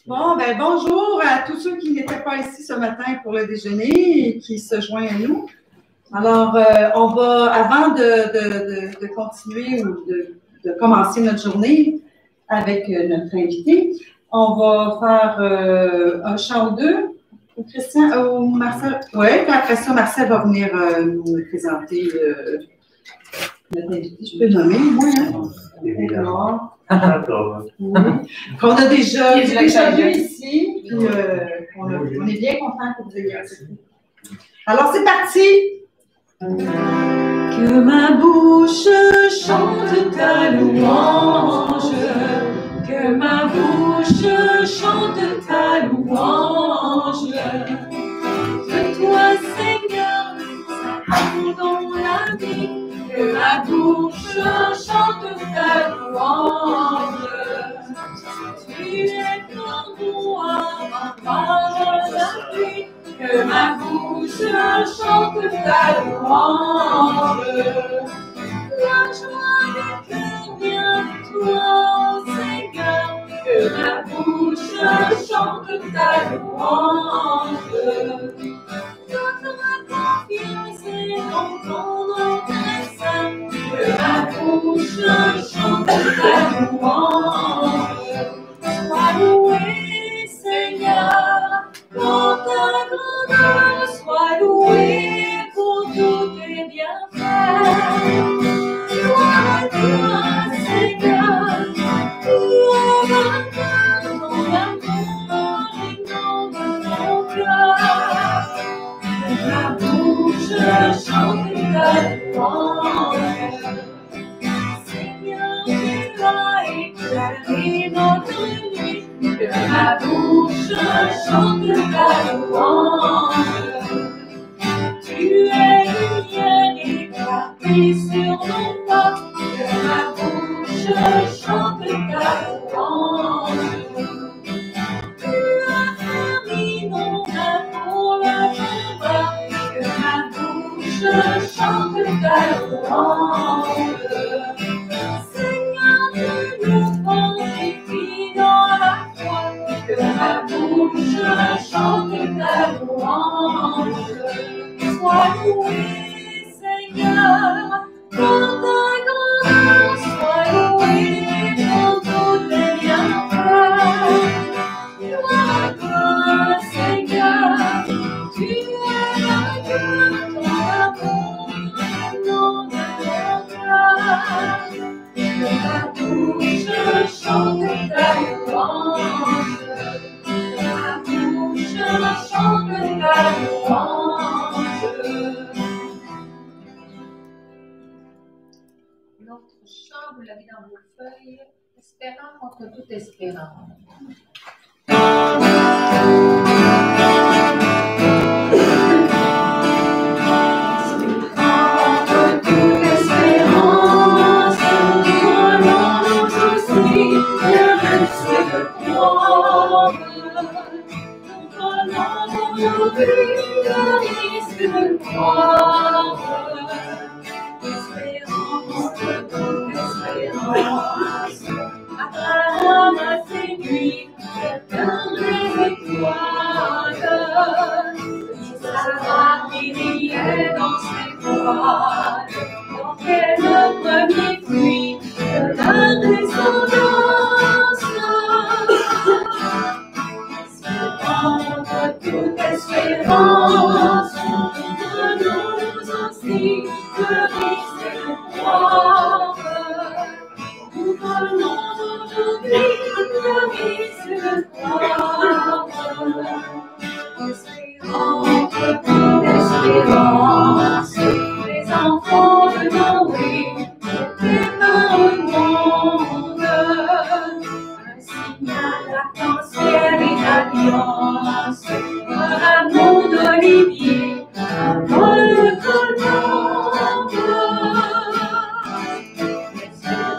Bon, ben bonjour à tous ceux qui n'étaient pas ici ce matin pour le déjeuner et qui se joignent à nous. Alors, on va, avant de continuer ou de commencer notre journée avec notre invité, on va faire un chant ou deux. Christian, ou Marcel. Oui, puis après ça, Marcel va venir nous présenter notre invité. Je peux le nommer, moi, hein? Qu'on a déjà vu ici, puis on est bien content que vous ayez accepté. Alors, c'est parti! Que ma bouche chante ta louange, que ma bouche chante ta louange, que toi, Seigneur, dans la vie, que ma bouche chante ta louange. Tu es comme moi, par la pluie, que ma bouche chante ta louange. La joie du cœur vient de toi, Seigneur, que ma bouche chante ta louange. Toute ma confiance est dans ton nom très saint, que ma bouche chante ta louange. Sois loué, Seigneur, pour ta grandeur, sois loué pour tous tes bienfaits. Gloire à toi, Seigneur, pour ton amour et non de ton cœur. Que ma bouche chante ta louange. Seigneur, tu as éclairé notre nuit, que ma bouche chante ta louange. Tu es lumière éclatée sur nos pas, que ma bouche chante ta louange. Tu as permis nos mains pour le combat, que ma bouche chante ta louange. Seigneur, tu nous fortifies dans la foi, que ma bouche chante ta louange. Sois loué, Seigneur, pour ta grandeur, sois loué pour tous tes bienfaits. Gloire à toi, Seigneur, tu es la Dieu, ton amour, non de ton cœur. Que ma bouche chante ta louange, que ma bouche chante ta louange. L'autre chant, vous l'avez dans vos feuilles, espérant contre toute espérance. Abraham a séduit, dans les étoiles, Isaac brillait dans ses voiles, portait le premier fruit de la descendance. Contre toute espérance, donne-nous aussi le risque de croire. Nous donnons aujourd'hui le risque de croire. Contre toute espérance, les enfants de Noé étaient dans le monde. Un signal d'arc-en-ciel et d'alliance, un amour d'olivier, un vol colombe.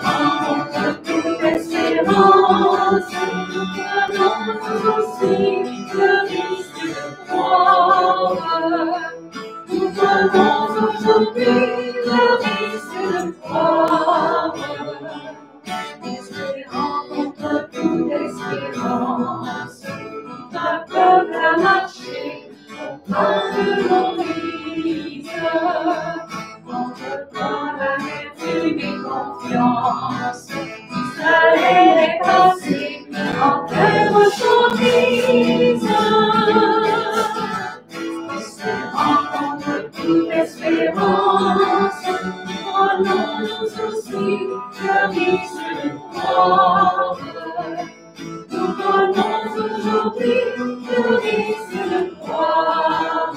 Contre toute espérance, nous donnons aussi le risque de croire. Nous donnons aujourd'hui le risque de croire. Espérant contre toute espérance. aujourd'hui le risque de croire.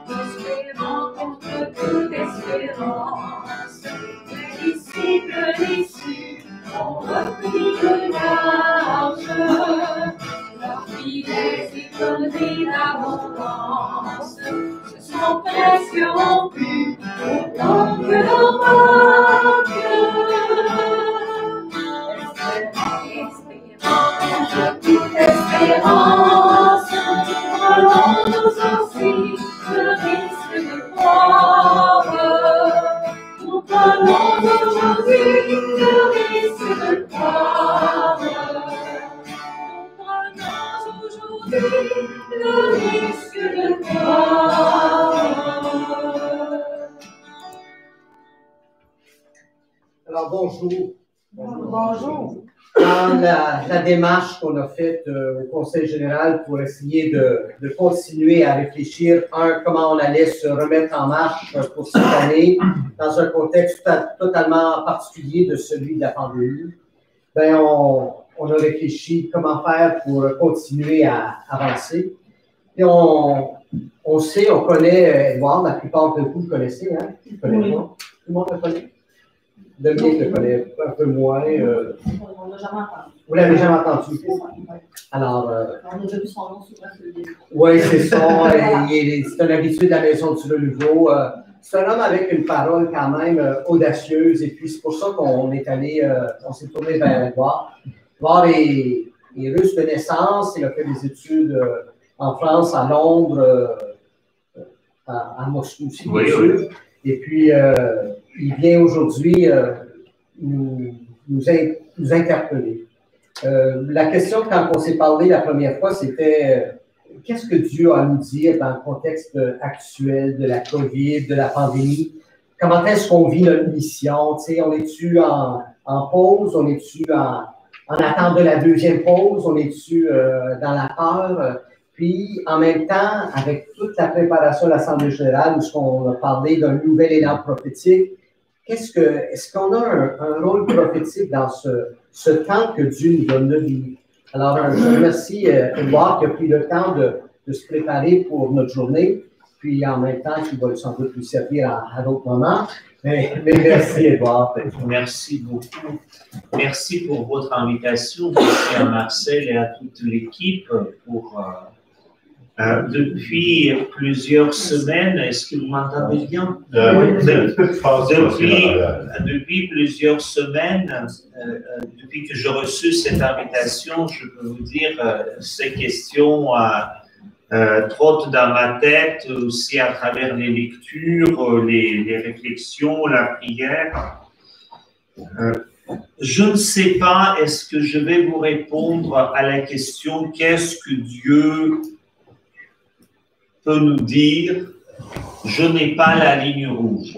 Espérant contre toute espérance, les disciples déçus ont repris le large. Leurs filets étonnées d'abondance se sont presque rompus autant que leur barque. Espérant contre toute espérance, prenons-nous aussi le risque de croire. Nous prenons aujourd'hui le risque de croire. Nous prenons aujourd'hui le risque de croire. Alors bonjour. Bonjour. Dans la démarche qu'on a faite au Conseil général pour essayer de continuer à réfléchir, comment on allait se remettre en marche pour cette année, dans un contexte totalement particulier de celui de la pandémie, ben on a réfléchi comment faire pour continuer à avancer. Et on sait, on connaît Edouard, la plupart de vous le connaissez, hein? Vous le connaissez, tout le monde le connaît? Dominique le connaît un peu moins. On l'a jamais entendu. Vous l'avez jamais entendu? Alors. On a déjà vu son nom souvent sur le livre. Oui, c'est ça. C'est un habitué de la maison du Renouveau. C'est un homme avec une parole quand même audacieuse. Et puis, c'est pour ça qu'on est allé, on s'est tourné vers Edouard. Edouard est russe de naissance. Il a fait des études en France, à Londres, à Moscou aussi, bien sûr. Et puis, il vient aujourd'hui nous interpeller. La question, quand on s'est parlé la première fois, c'était qu'est-ce que Dieu a à nous dire dans le contexte actuel de la COVID, de la pandémie? Comment est-ce qu'on vit notre mission? T'sais, on est-tu en pause? On est-tu en attente de la deuxième pause? On est-tu dans la peur? Puis, en même temps, avec toute la préparation de l'Assemblée générale, où on a parlé d'un nouvel élan prophétique, est-ce qu'on a un rôle prophétique dans ce temps que Dieu nous donne de vivre? Alors, je remercie Edouard qui a pris le temps de se préparer pour notre journée, puis en même temps, il va sans doute nous servir à d'autres moments. Mais merci, Edouard. Merci beaucoup. Merci pour votre invitation. Merci à Marcel et à toute l'équipe pour... depuis plusieurs semaines, est-ce que vous m'entendez bien? Depuis plusieurs semaines, depuis que j'ai reçu cette invitation, je peux vous dire, ces questions trottent dans ma tête aussi à travers les lectures, les réflexions, la prière. Je ne sais pas, est-ce que je vais vous répondre à la question qu'est-ce que Dieu peut nous dire, je n'ai pas la ligne rouge.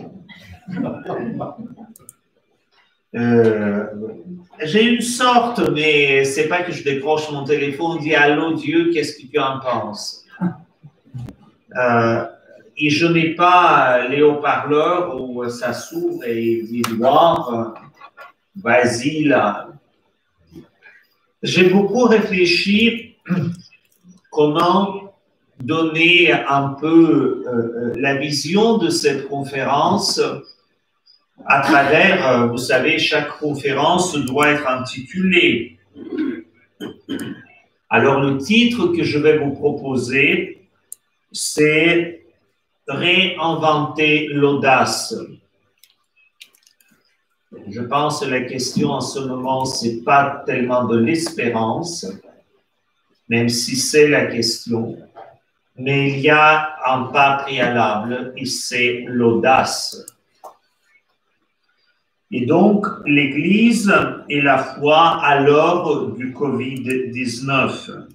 J'ai une sorte, mais c'est pas que je décroche mon téléphone, dis allô Dieu, qu'est-ce que tu en penses? Et je n'ai pas les haut-parleurs où ça s'ouvre et il dit Edouard, vas-y là. J'ai beaucoup réfléchi comment donner un peu la vision de cette conférence à travers, vous savez, chaque conférence doit être intitulée. Alors, le titre que je vais vous proposer, c'est « Réinventer l'audace ». Je pense que la question en ce moment, ce n'est pas tellement de l'espérance, même si c'est la question. Mais il y a un pas préalable et c'est l'audace. Et donc, l'Église et la foi à l'heure du Covid-19.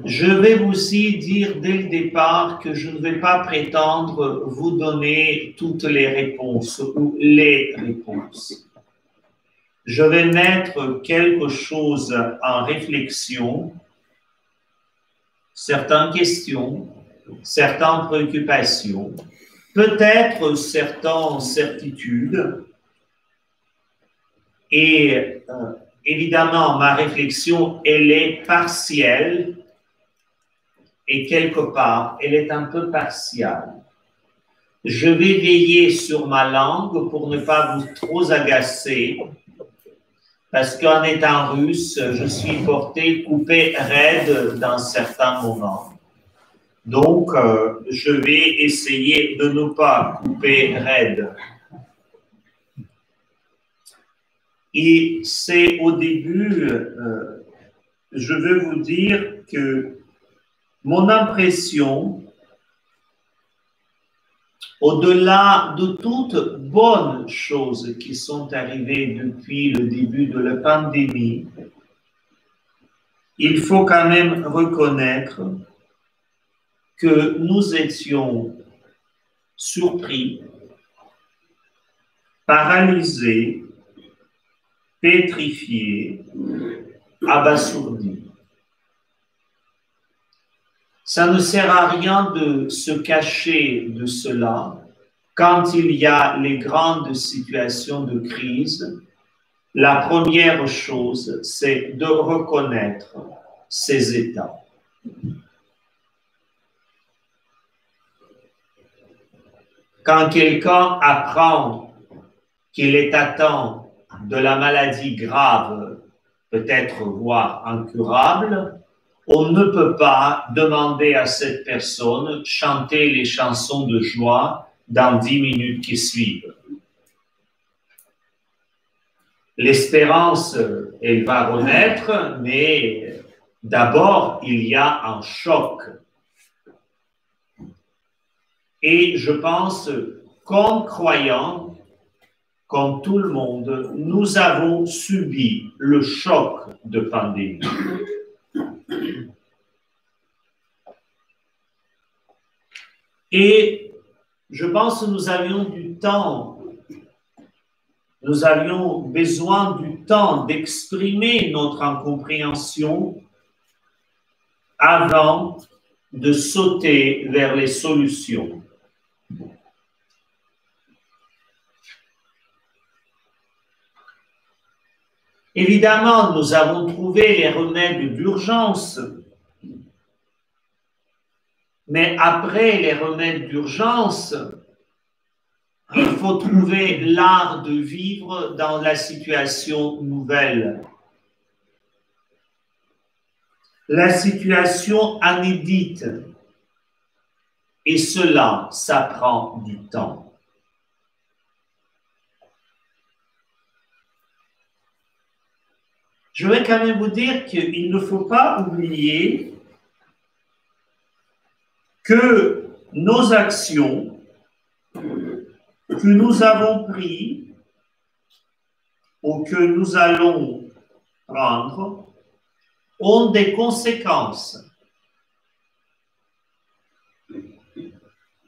Je vais aussi dire dès le départ que je ne vais pas prétendre vous donner toutes les réponses ou les réponses. Je vais mettre quelque chose en réflexion, certaines questions, certaines préoccupations, peut-être certaines certitudes, Et évidemment, ma réflexion, elle est partielle et quelque part, elle est un peu partiale. Je vais veiller sur ma langue pour ne pas vous trop agacer, parce qu'en étant russe, je suis porté coupé raide dans certains moments. Donc, je vais essayer de ne pas couper raide. Et c'est au début, je veux vous dire que mon impression, au-delà de toutes bonnes choses qui sont arrivées depuis le début de la pandémie, il faut quand même reconnaître que nous étions surpris, paralysés, pétrifiés, abasourdis. Ça ne sert à rien de se cacher de cela quand il y a les grandes situations de crise. La première chose, c'est de reconnaître ces états. Quand quelqu'un apprend qu'il est atteint de la maladie grave, peut-être voire incurable, on ne peut pas demander à cette personne de chanter les chansons de joie dans 10 minutes qui suivent. L'espérance, elle va renaître, mais d'abord, il y a un choc. Et je pense, comme croyants, comme tout le monde, nous avons subi le choc de pandémie. Et je pense que nous avions du temps, nous avions besoin du temps d'exprimer notre incompréhension avant de sauter vers les solutions. Évidemment, nous avons trouvé les remèdes d'urgence, mais après les remèdes d'urgence, il faut trouver l'art de vivre dans la situation nouvelle. La situation inédite. Et cela, ça prend du temps. Je vais quand même vous dire qu'il ne faut pas oublier que nos actions que nous avons prises ou que nous allons prendre ont des conséquences.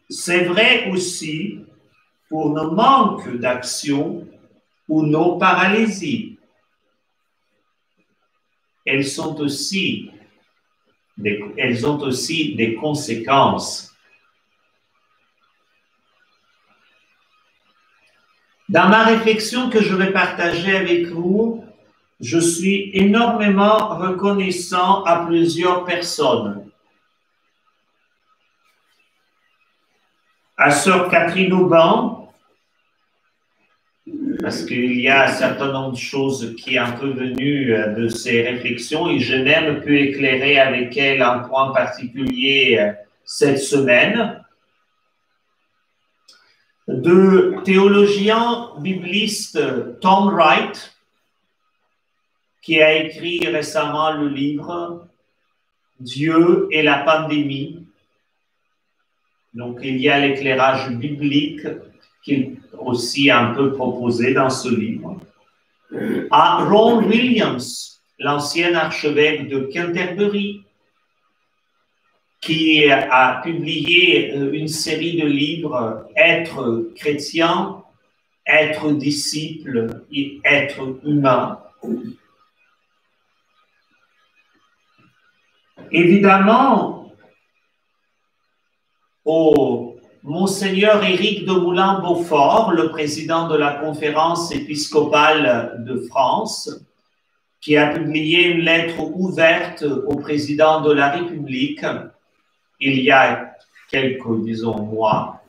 C'est vrai aussi pour nos manques d'action ou nos paralysies. Elles ont aussi des conséquences. Dans ma réflexion que je vais partager avec vous, je suis énormément reconnaissant à plusieurs personnes. À Sœur Catherine Auban, parce qu'il y a un certain nombre de choses qui sont un peu venues de ces réflexions et je n'ai même pu éclairer avec elle un point particulier cette semaine. De théologien bibliste Tom Wright, qui a écrit récemment le livre Dieu et la pandémie. Donc, il y a l'éclairage biblique qui est aussi un peu proposé dans ce livre. À Ron Williams, l'ancien archevêque de Canterbury, qui a publié une série de livres « Être chrétien, être disciple et être humain ». Évidemment, aux Monseigneur Éric de Moulin-Beaufort, le président de la conférence épiscopale de France, qui a publié une lettre ouverte au président de la République il y a quelques, disons, mois,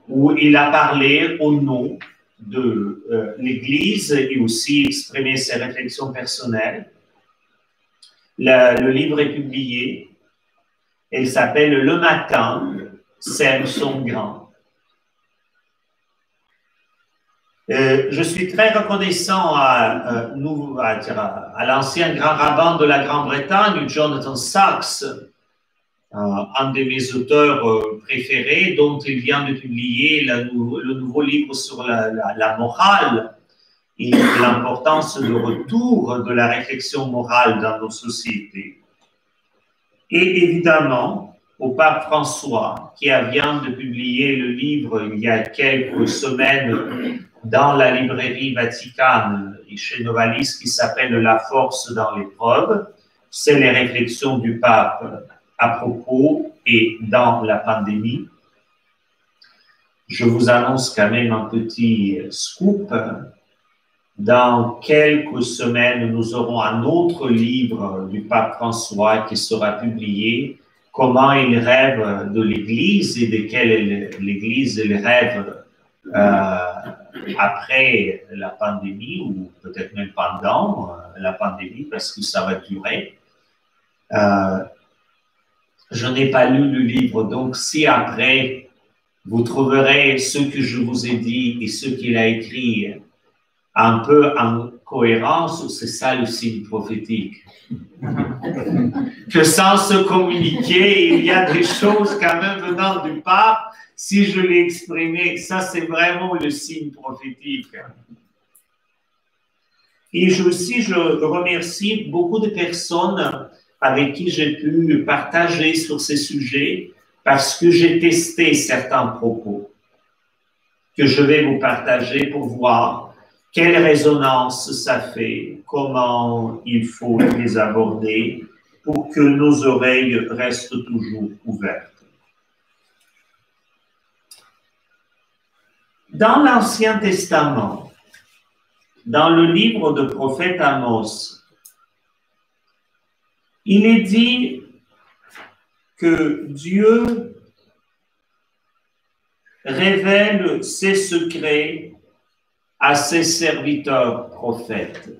où il a parlé au nom de l'Église et aussi exprimé ses réflexions personnelles. Le livre est publié. Il s'appelle « Le matin sème son grain ». Je suis très reconnaissant à l'ancien grand rabbin de la Grande-Bretagne, Jonathan Sacks, un de mes auteurs préférés, dont il vient de publier le nouveau livre sur la morale et l'importance de retour de la réflexion morale dans nos sociétés. Et évidemment, au pape François, qui vient de publier le livre il y a quelques semaines dans la librairie Vaticane et chez Novalis, qui s'appelle « La force dans l'épreuve ». C'est les réflexions du pape à propos et dans la pandémie. Je vous annonce quand même un petit scoop. Dans quelques semaines, nous aurons un autre livre du pape François qui sera publié, comment il rêve de l'Église et de quelle l'Église rêve après la pandémie ou peut-être même pendant la pandémie parce que ça va durer. Je n'ai pas lu le livre, donc si après vous trouverez ce que je vous ai dit et ce qu'il a écrit un peu en cohérence, c'est ça le signe prophétique. Que sans se communiquer, il y a des choses quand même venant du pape. Si je l'ai exprimé, ça c'est vraiment le signe prophétique. Et je remercie beaucoup de personnes avec qui j'ai pu partager sur ces sujets parce que j'ai testé certains propos que je vais vous partager pour voir quelle résonance ça fait, comment il faut les aborder pour que nos oreilles restent toujours ouvertes. Dans l'Ancien Testament, dans le livre de prophète Amos, il est dit que Dieu révèle ses secrets à ses serviteurs prophètes.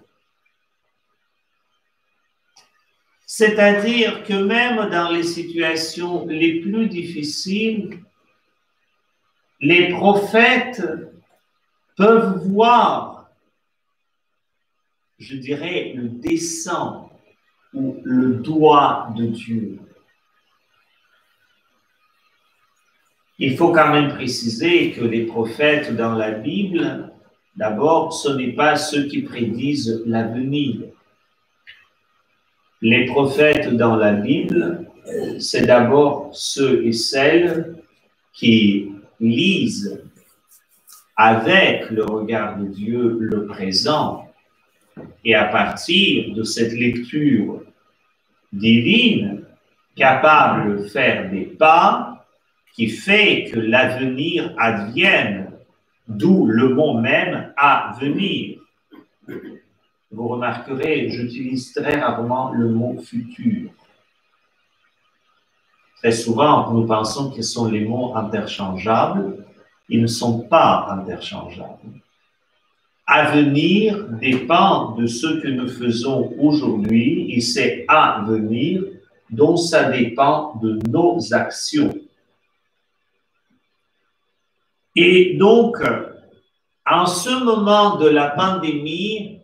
C'est-à-dire que même dans les situations les plus difficiles, les prophètes peuvent voir, je dirais, le dessein ou le doigt de Dieu. Il faut quand même préciser que les prophètes dans la Bible, d'abord, ce n'est pas ceux qui prédisent l'avenir. Les prophètes dans la Bible, c'est d'abord ceux et celles qui lisent avec le regard de Dieu le présent. Et à partir de cette lecture divine, capable de faire des pas qui fait que l'avenir advienne, d'où le mot même « à venir ». Vous remarquerez, j'utilise très rarement le mot « futur ». Très souvent, nous pensons que ce sont les mots interchangeables. Ils ne sont pas interchangeables. Avenir dépend de ce que nous faisons aujourd'hui et c'est à venir dont ça dépend de nos actions. Et donc, en ce moment de la pandémie,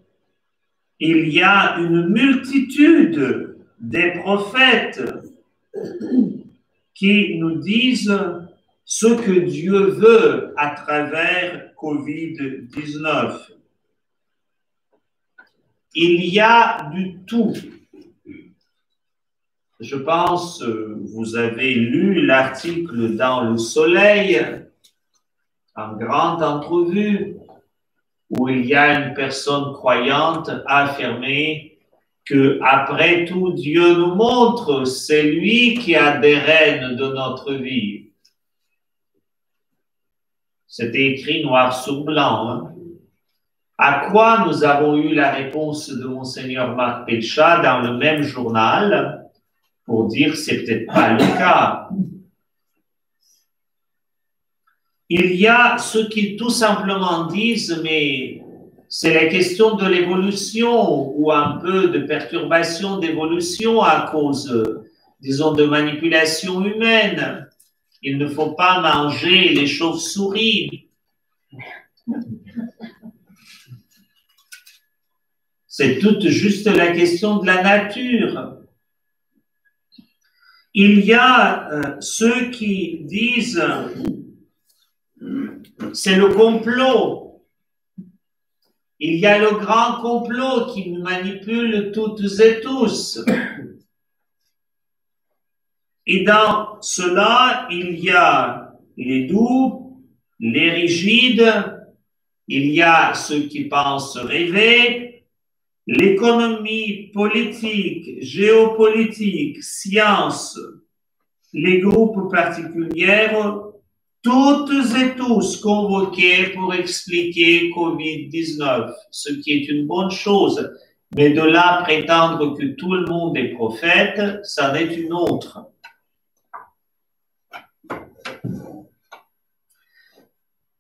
il y a une multitude des prophètes qui nous disent ce que Dieu veut à travers COVID-19. Il y a du tout. Je pense, vous avez lu l'article dans Le Soleil, en grande entrevue, où il y a une personne croyante affirmée que, après tout, Dieu nous montre, c'est lui qui a des rênes de notre vie. C'était écrit noir sur blanc. Hein. À quoi nous avons eu la réponse de Monseigneur Marc Pelchat dans le même journal pour dire que c'est peut-être pas le cas. Il y a ceux qui tout simplement disent, mais c'est la question de l'évolution ou un peu de perturbation d'évolution à cause, disons, de manipulation humaine. Il ne faut pas manger les chauves-souris. C'est toute juste la question de la nature. Il y a ceux qui disent c'est le complot. Il y a le grand complot qui nous manipule toutes et tous. Et dans cela, il y a les doux, les rigides, il y a ceux qui pensent rêver, l'économie politique, géopolitique, science, les groupes particuliers, toutes et tous convoqués pour expliquer Covid-19, ce qui est une bonne chose. Mais de là à prétendre que tout le monde est prophète, ça n'est une autre.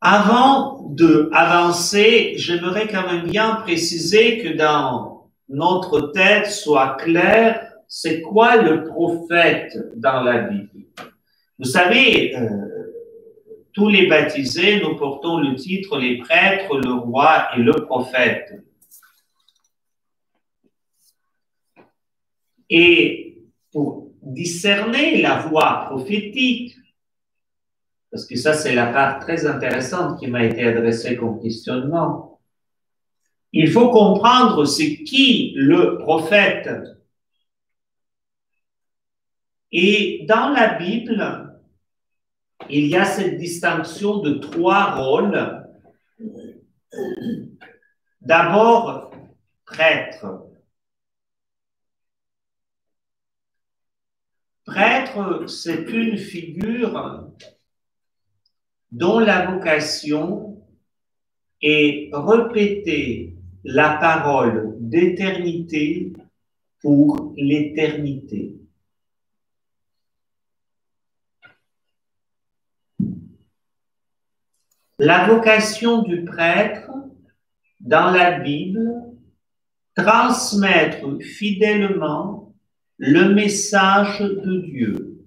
Avant d'avancer, j'aimerais quand même bien préciser que dans notre tête soit clair, c'est quoi le prophète dans la Bible? Vous savez, tous les baptisés, nous portons le titre les prêtres, le roi et le prophète. Et pour discerner la voix prophétique, parce que ça c'est la part très intéressante qui m'a été adressée comme questionnement, il faut comprendre c'est qui le prophète. Et dans la Bible, il y a cette distinction de 3 rôles. D'abord, prêtre. Prêtre, c'est une figure dont la vocation est répéter la parole d'éternité pour l'éternité. La vocation du prêtre dans la Bible, transmettre fidèlement le message de Dieu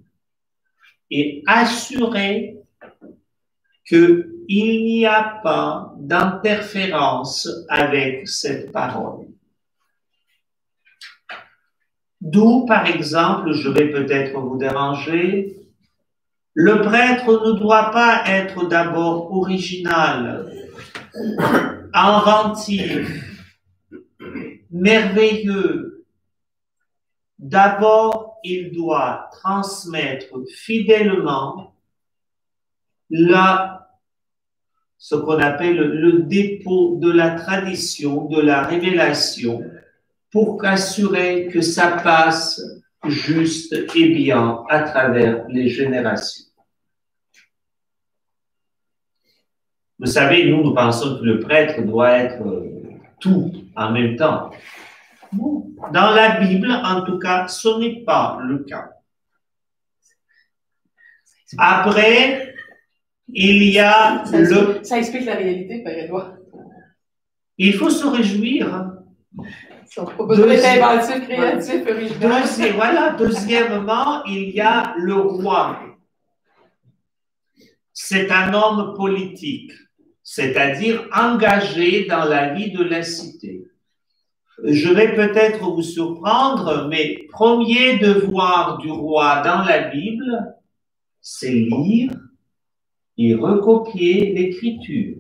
et assurer qu'il n'y a pas d'interférence avec cette parole. D'où, par exemple, je vais peut-être vous déranger, le prêtre ne doit pas être d'abord original, inventif, merveilleux. D'abord, il doit transmettre fidèlement ce qu'on appelle le dépôt de la tradition, de la révélation, pour assurer que ça passe juste et bien à travers les générations. Vous savez, nous pensons que le prêtre doit être tout en même temps. Dans la Bible, en tout cas, ce n'est pas le cas. Après, il y a Ça explique la réalité, Père Édouard. Il faut se réjouir. Deuxièmement, il y a le roi. C'est un homme politique, c'est-à-dire engagé dans la vie de la cité. Je vais peut-être vous surprendre, mais premier devoir du roi dans la Bible, c'est lire et recopier l'Écriture.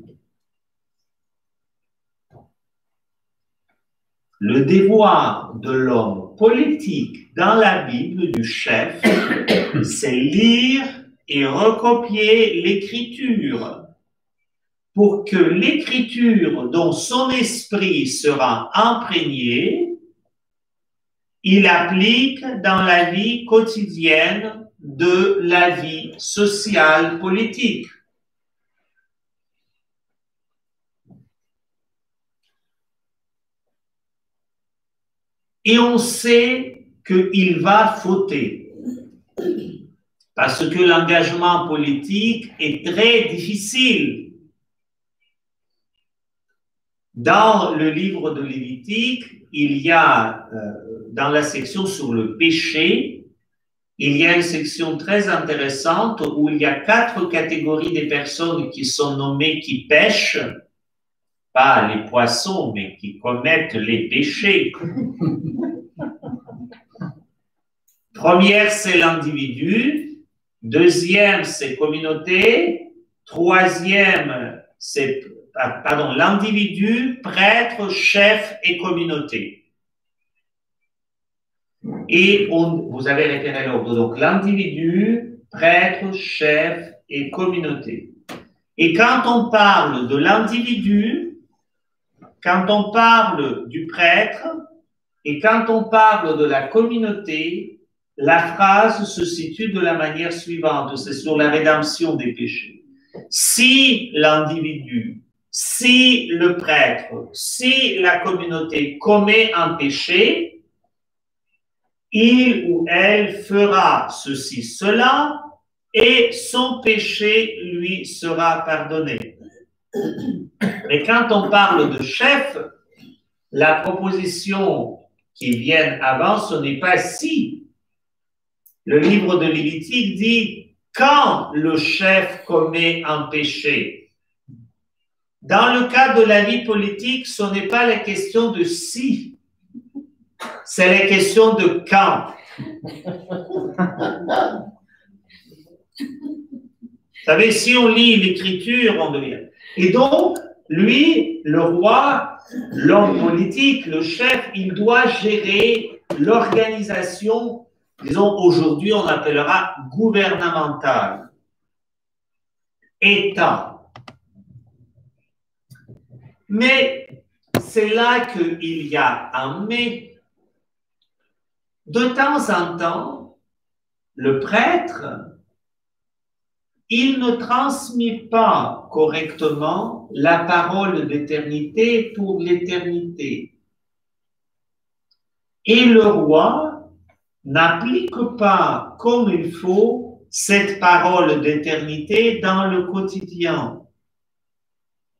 Le devoir de l'homme politique dans la Bible, du chef, c'est lire et recopier l'Écriture pour que l'Écriture, dont son esprit sera imprégné, il applique dans la vie quotidienne de la vie sociale politique. et on sait qu'il va fauter. Parce que l'engagement politique est très difficile. Dans le livre de Lévitique, il y a, dans la section sur le péché, il y a une section très intéressante où il y a 4 catégories de personnes qui sont nommées qui pêchent, pas les poissons, mais qui commettent les péchés. Première, c'est l'individu. Deuxième, c'est communauté. Troisième, c'est, pardon, l'individu, prêtre, chef et communauté. Et vous avez repéré l'ordre. Donc, l'individu, prêtre, chef et communauté. Et quand on parle de l'individu, quand on parle du prêtre et quand on parle de la communauté, la phrase se situe de la manière suivante, c'est sur la rédemption des péchés. Si l'individu, si le prêtre, si la communauté commet un péché, il ou elle fera ceci, cela, et son péché lui sera pardonné. Mais quand on parle de chef, la proposition qui vient avant, ce n'est pas si. Le livre de Lévitique dit quand le chef commet un péché. Dans le cas de la vie politique, ce n'est pas la question de si, c'est la question de quand. Vous savez, si on lit l'écriture, on devient. Et donc, lui, le roi, l'homme politique, le chef, il doit gérer l'organisation, disons, aujourd'hui, on appellera gouvernementale. État. Mais c'est là qu'il y a un mais. De temps en temps, le prêtre, il ne transmet pas correctement la parole d'éternité pour l'éternité. Et le roi n'applique pas comme il faut cette parole d'éternité dans le quotidien.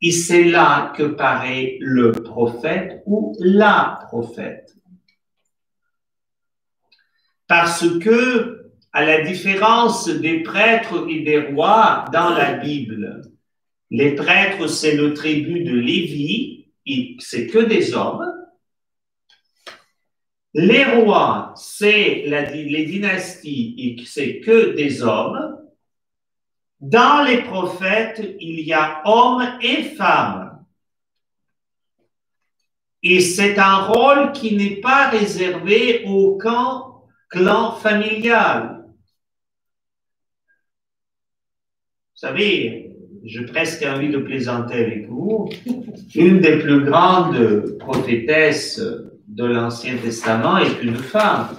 Et c'est là que paraît le prophète ou la prophète. Parce que, à la différence des prêtres et des rois dans la Bible, les prêtres, c'est le tribu de Lévi, c'est que des hommes. Les rois, c'est les dynasties, c'est que des hommes. Dans les prophètes, il y a hommes et femmes. Et c'est un rôle qui n'est pas réservé au clan familial. Vous savez, j'ai presque envie de plaisanter avec vous. Une des plus grandes prophétesses de l'Ancien Testament est une femme.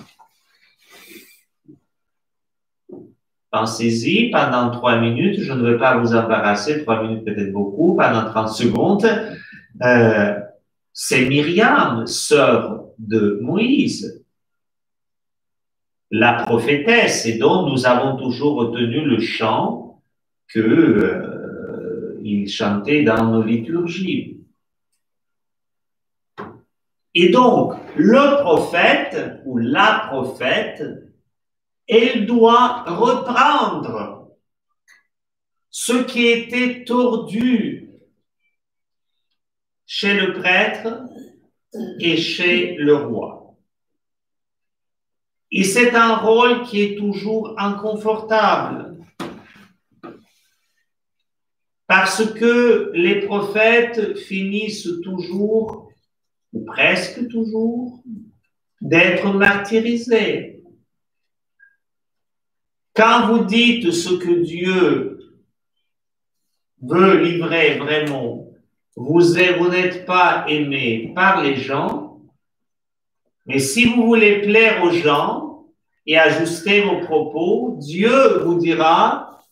Pensez-y pendant 3 minutes, je ne vais pas vous embarrasser, 3 minutes peut-être beaucoup, pendant 30 secondes. C'est Myriam, sœur de Moïse, la prophétesse, et dont nous avons toujours retenu le chant qu'il chantait dans nos liturgies. Et donc, le prophète ou la prophète, elle doit reprendre ce qui était tordu chez le prêtre et chez le roi. Et c'est un rôle qui est toujours inconfortable. Parce que les prophètes finissent toujours, ou presque toujours, d'être martyrisés. Quand vous dites ce que Dieu veut livrer vraiment, vous n'êtes pas aimé par les gens, mais si vous voulez plaire aux gens et ajuster vos propos, Dieu vous dira,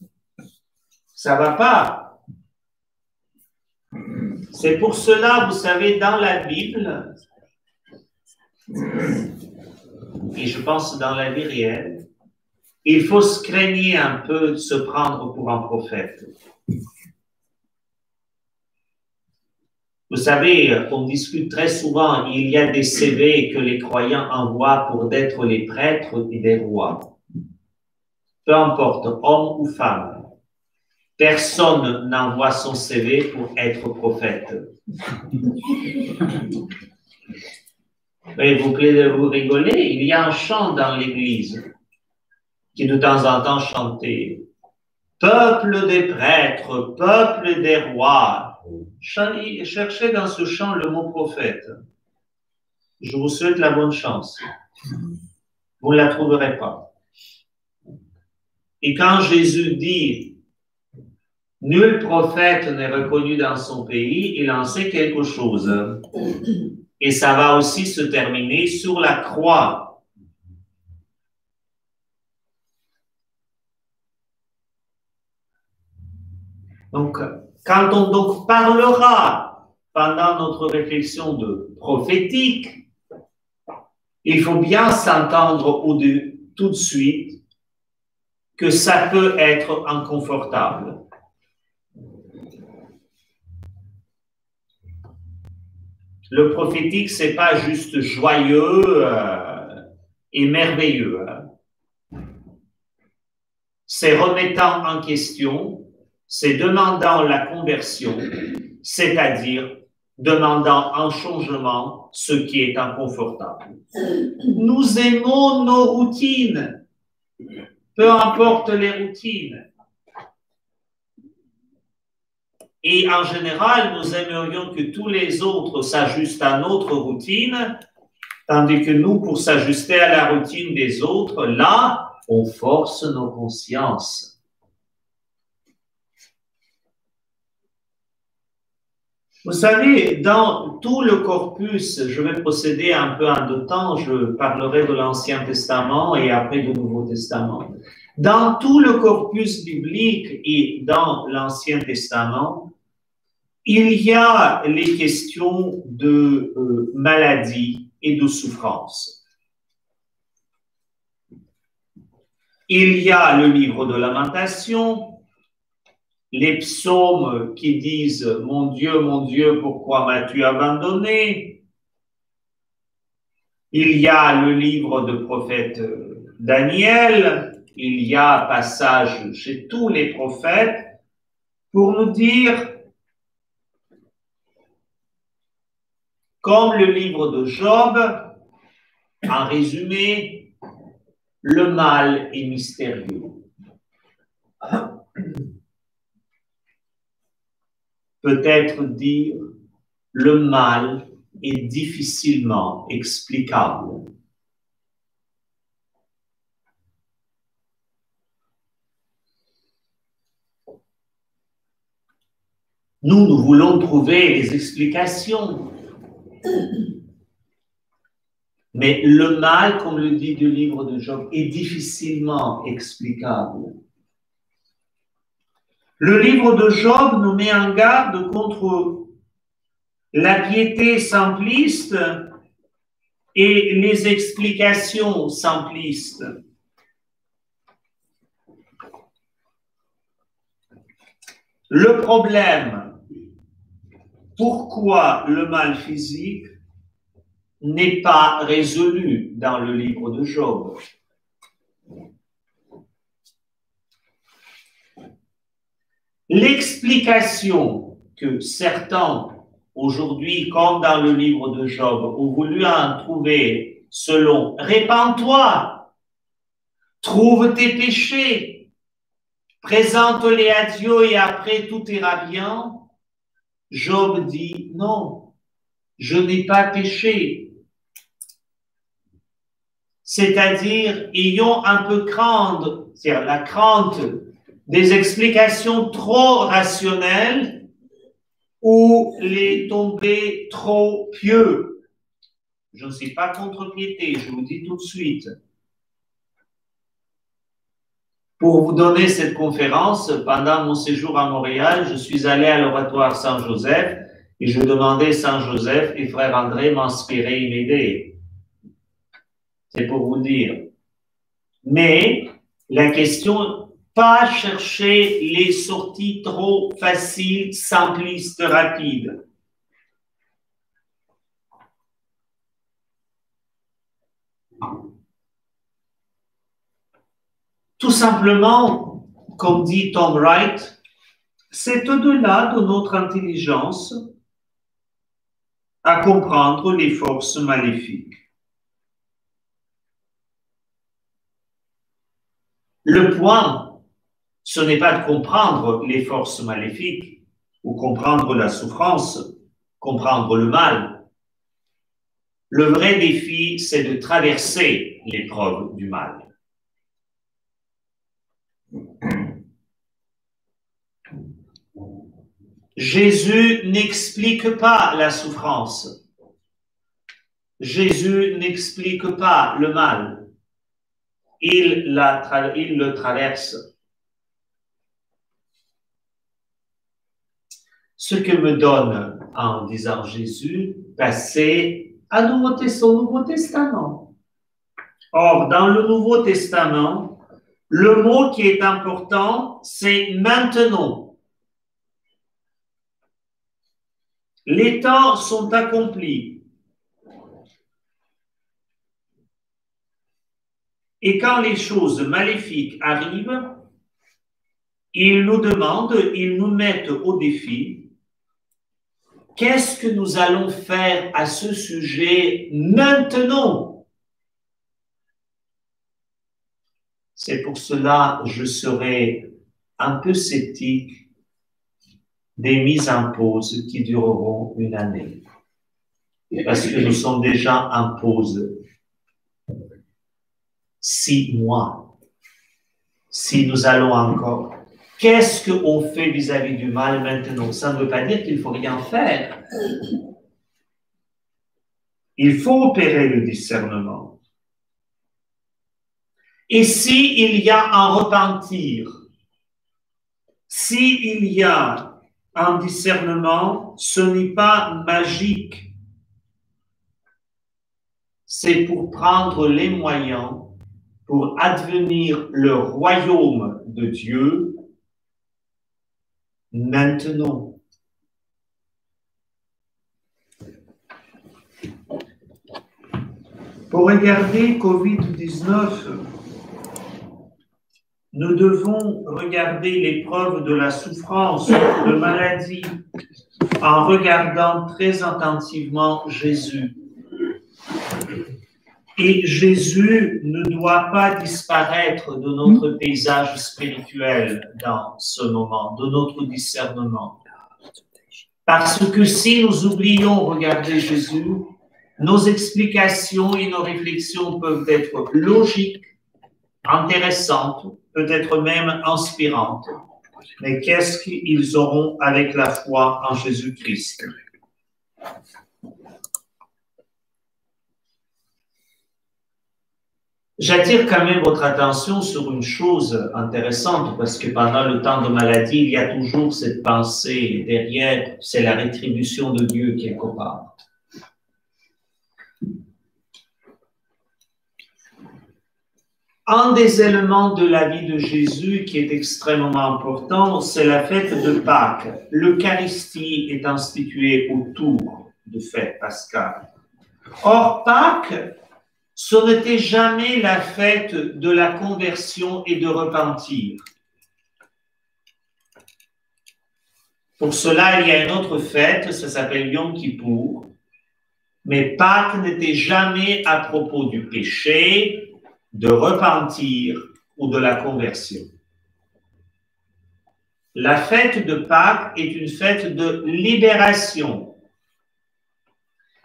ça va pas. C'est pour cela, vous savez, dans la Bible, Et je pense dans la vie réelle, il faut se craigner un peu de se prendre pour un prophète. Vous savez, on discute très souvent, il y a des CV que les croyants envoient pour être les prêtres et des rois. Peu importe, homme ou femme. Personne n'envoie son CV pour être prophète. Mais vous rigolez, il y a un chant dans l'église qui de temps en temps chantait « Peuple des prêtres, peuple des rois ». Cherchez dans ce chant le mot prophète. Je vous souhaite la bonne chance. Vous ne la trouverez pas. Et quand Jésus dit « Nul prophète n'est reconnu dans son pays », il en sait quelque chose. Et ça va aussi se terminer sur la croix. Donc, quand on donc parlera pendant notre réflexion de prophétique, il faut bien s'entendre tout de suite que ça peut être inconfortable. Le prophétique, c'est pas juste joyeux et merveilleux. C'est remettant en question, c'est demandant la conversion, c'est-à-dire demandant un changement, ce qui est inconfortable. Nous aimons nos routines, peu importe les routines. Et en général, nous aimerions que tous les autres s'ajustent à notre routine, tandis que nous, pour s'ajuster à la routine des autres, là, on force nos consciences. Vous savez, dans tout le corpus, je vais procéder un peu en deux temps, je parlerai de l'Ancien Testament et après du Nouveau Testament. Dans tout le corpus biblique et dans l'Ancien Testament, il y a les questions de maladie et de souffrance. Il y a le livre de Lamentation, les psaumes qui disent « Mon Dieu, pourquoi m'as-tu abandonné ?» Il y a le livre de prophète Daniel, il y a un passage chez tous les prophètes pour nous dire, comme le livre de Job, en résumé, le mal est mystérieux. Peut-être dire le mal est difficilement explicable. Nous voulons trouver des explications. Mais le mal, comme le dit le livre de Job, est difficilement explicable. Le livre de Job nous met en garde contre la piété simpliste et les explications simplistes. Le problème, pourquoi le mal physique n'est pas résolu dans le livre de Job. L'explication que certains, aujourd'hui, comme dans le livre de Job, ont voulu en trouver selon « Répands-toi, trouve tes péchés, présente-les à Dieu et après tout ira bien », Job dit « Non, je n'ai pas péché ». C'est-à-dire, ayons un peu crainte, c'est-à-dire la crainte des explications trop rationnelles ou les tombées trop pieux. Je ne suis pas contre piété, je vous dis tout de suite. Pour vous donner cette conférence, pendant mon séjour à Montréal, je suis allé à l'oratoire Saint-Joseph et je demandais Saint-Joseph et Frère André m'inspirer et m'aider. C'est pour vous dire. Mais la question, pas chercher les sorties trop faciles, simplistes, rapides. Tout simplement, comme dit Tom Wright, c'est au-delà de notre intelligence à comprendre les forces maléfiques. Le point, ce n'est pas de comprendre les forces maléfiques ou comprendre la souffrance, comprendre le mal. Le vrai défi, c'est de traverser l'épreuve du mal. Jésus n'explique pas la souffrance. Jésus n'explique pas le mal. Il le traverse. Ce que me donne en disant Jésus, c'est au Nouveau Testament. Or, dans le Nouveau Testament, le mot qui est important, c'est maintenant. Les temps sont accomplis. Et quand les choses maléfiques arrivent, ils nous demandent, ils nous mettent au défi. Qu'est-ce que nous allons faire à ce sujet maintenant? C'est pour cela que je serai un peu sceptique des mises en pause qui dureront une année. Parce que nous sommes déjà en pause 6 mois. Si nous allons encore, qu'est-ce qu'on fait vis-à-vis du mal maintenant? Ça ne veut pas dire qu'il ne faut rien faire. Il faut opérer le discernement. Et s'il y a un repentir, s'il y a un discernement, ce n'est pas magique. C'est pour prendre les moyens pour advenir le royaume de Dieu maintenant. Pour regarder COVID-19, nous devons regarder l'épreuve de la souffrance, de maladie, en regardant très attentivement Jésus. Et Jésus ne doit pas disparaître de notre paysage spirituel dans ce moment, de notre discernement. Parce que si nous oublions regarder Jésus, nos explications et nos réflexions peuvent être logiques, intéressantes, peut-être même inspirantes. Mais qu'est-ce qu'ils auront avec la foi en Jésus-Christ? J'attire quand même votre attention sur une chose intéressante, parce que pendant le temps de maladie, il y a toujours cette pensée derrière, c'est la rétribution de Dieu quelque part. Un des éléments de la vie de Jésus qui est extrêmement important, c'est la fête de Pâques. L'Eucharistie est instituée autour de fête pascale. Or, Pâques, ce n'était jamais la fête de la conversion et de repentir. Pour cela, il y a une autre fête, ça s'appelle Yom Kippour. Mais Pâques n'était jamais à propos du péché, de repentir ou de la conversion. La fête de Pâques est une fête de libération.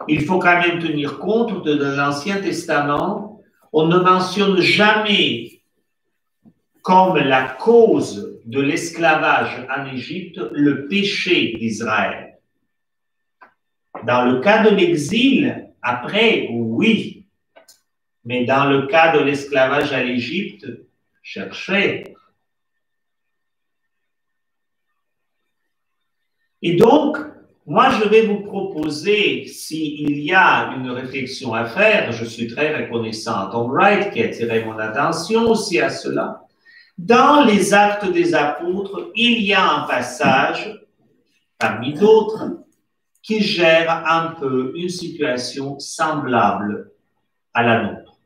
Il faut quand même tenir compte de l'Ancien Testament. On ne mentionne jamais comme la cause de l'esclavage en Égypte le péché d'Israël. Dans le cas de l'exil, après, oui. Mais dans le cas de l'esclavage à l'Égypte, cherchez. Et donc, moi, je vais vous proposer, s'il y a une réflexion à faire, je suis très reconnaissant à Tom Wright qui a attiré mon attention aussi à cela. Dans les Actes des Apôtres, il y a un passage, parmi d'autres, qui gère un peu une situation semblable à la nôtre.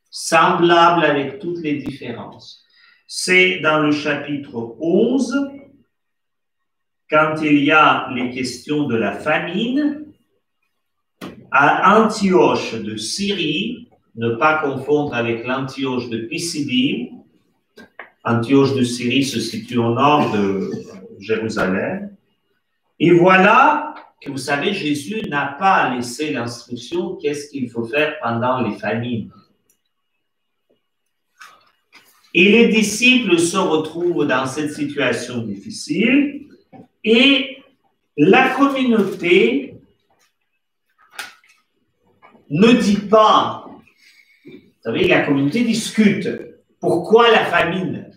Semblable avec toutes les différences. C'est dans le chapitre 11, quand il y a les questions de la famine, à Antioche de Syrie, ne pas confondre avec l'Antioche de Pisidie. Antioche de Syrie se situe au nord de Jérusalem. Et voilà que, vous savez, Jésus n'a pas laissé l'instruction qu'est-ce qu'il faut faire pendant les famines. Et les disciples se retrouvent dans cette situation difficile et la communauté ne dit pas, vous savez, la communauté discute. Pourquoi la famine?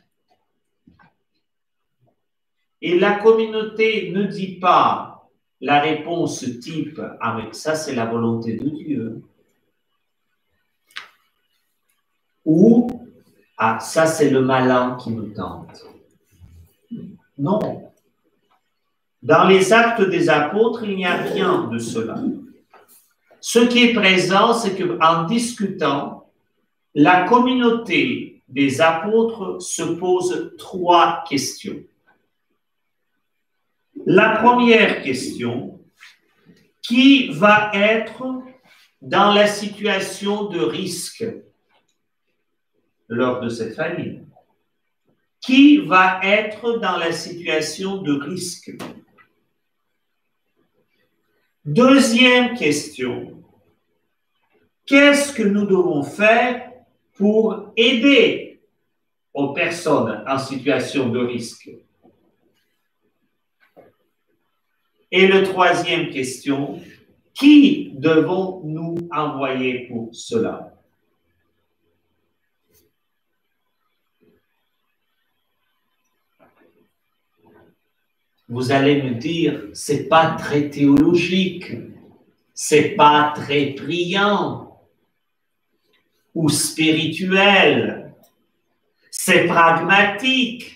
Et la communauté ne dit pas la réponse type « Ah, mais ça, c'est la volonté de Dieu » ou « Ah, ça, c'est le malin qui me tente ». Non. Dans les Actes des Apôtres, il n'y a rien de cela. Ce qui est présent, c'est qu'en discutant, la communauté des apôtres se pose 3 questions. La première question, qui va être dans la situation de risque lors de cette famine? Qui va être dans la situation de risque? Deuxième question, qu'est-ce que nous devons faire pour aider aux personnes en situation de risque? Et la troisième question, qui devons-nous envoyer pour cela? Vous allez me dire, c'est pas très théologique, c'est pas très brillant ou spirituel, c'est pragmatique.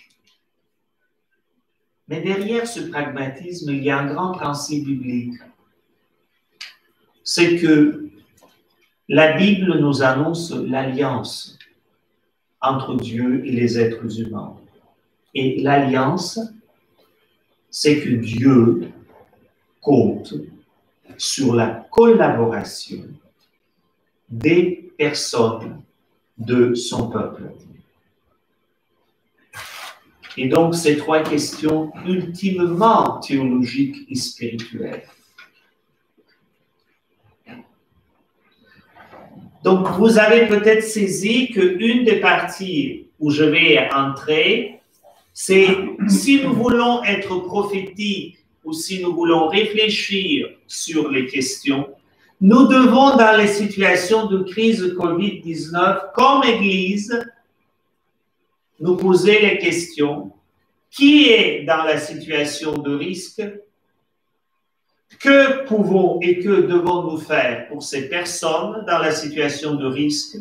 Mais derrière ce pragmatisme, il y a un grand principe biblique. C'est que la Bible nous annonce l'alliance entre Dieu et les êtres humains. Et l'alliance, c'est que Dieu compte sur la collaboration des personnes de son peuple. Et donc, ces 3 questions ultimement théologiques et spirituelles. Donc, vous avez peut-être saisi qu'une des parties où je vais entrer, c'est si nous voulons être prophétiques ou si nous voulons réfléchir sur les questions, nous devons, dans les situations de crise COVID-19, comme Église, nous poser les questions. Qui est dans la situation de risque? Que pouvons et que devons-nous faire pour ces personnes dans la situation de risque?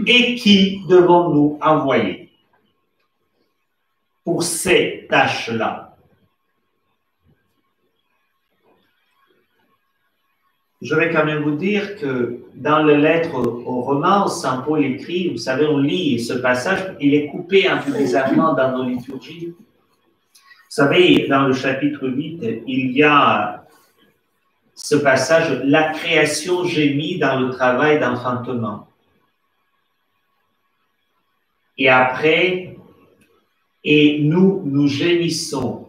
Et qui devons-nous envoyer pour ces tâches-là? Je vais quand même vous dire que dans la lettre aux Romains, Saint Paul écrit, vous savez, on lit ce passage, il est coupé un peu bizarrement dans nos liturgies. Vous savez, dans le chapitre 8, il y a ce passage, la création gémit dans le travail d'enfantement. Et après, et nous gémissons.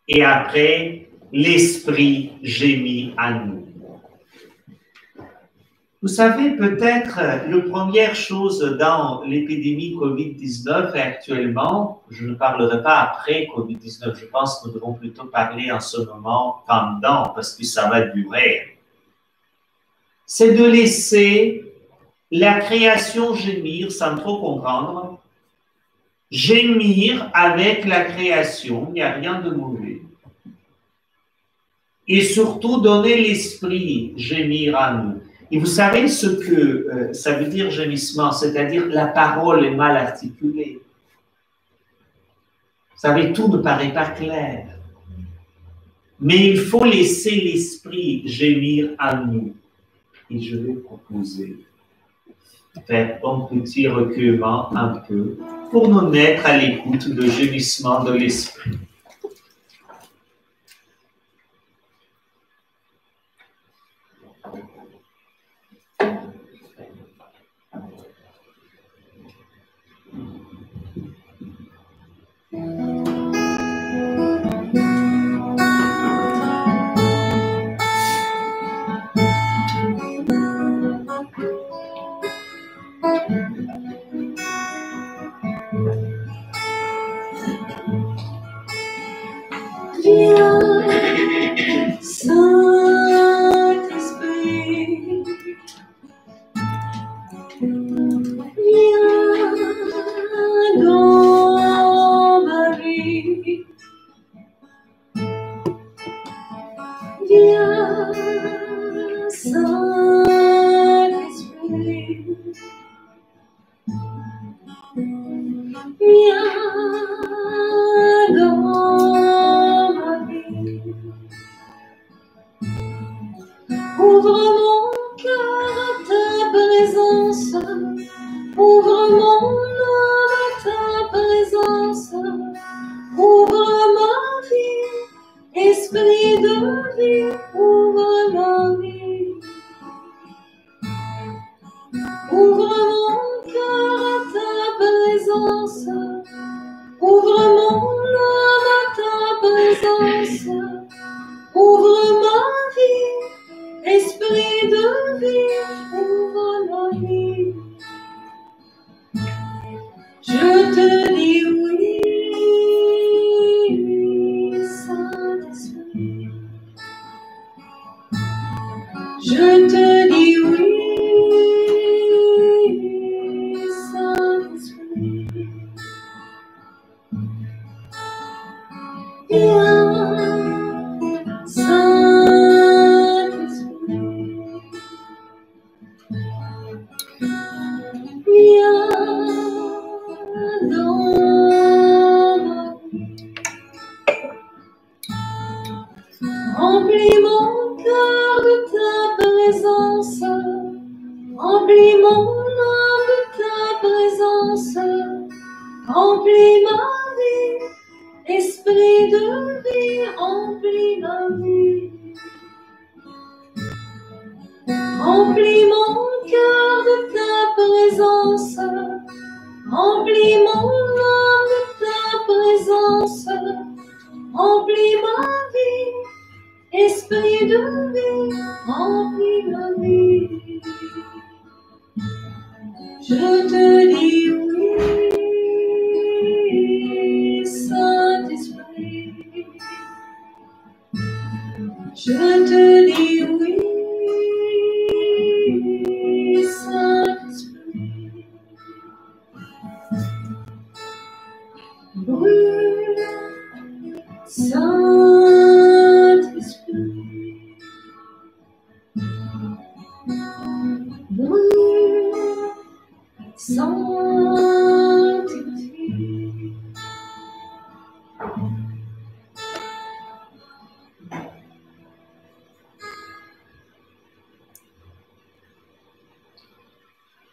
Et après, l'esprit gémit à nous. Vous savez, peut-être, la première chose dans l'épidémie COVID-19 actuellement, je ne parlerai pas après COVID-19, je pense que nous devons plutôt parler en ce moment pendant, parce que ça va durer, c'est de laisser la création gémir sans trop comprendre gémir avec la création, il n'y a rien de mauvais. Et surtout donner l'esprit, gémir à nous. Et vous savez ce que ça veut dire gémissement, c'est-à-dire la parole est mal articulée. Vous savez, tout ne paraît pas clair. Mais il faut laisser l'esprit gémir à nous. Et je vais proposer faire un petit recueillement un peu pour nous mettre à l'écoute de gémissement de l'esprit.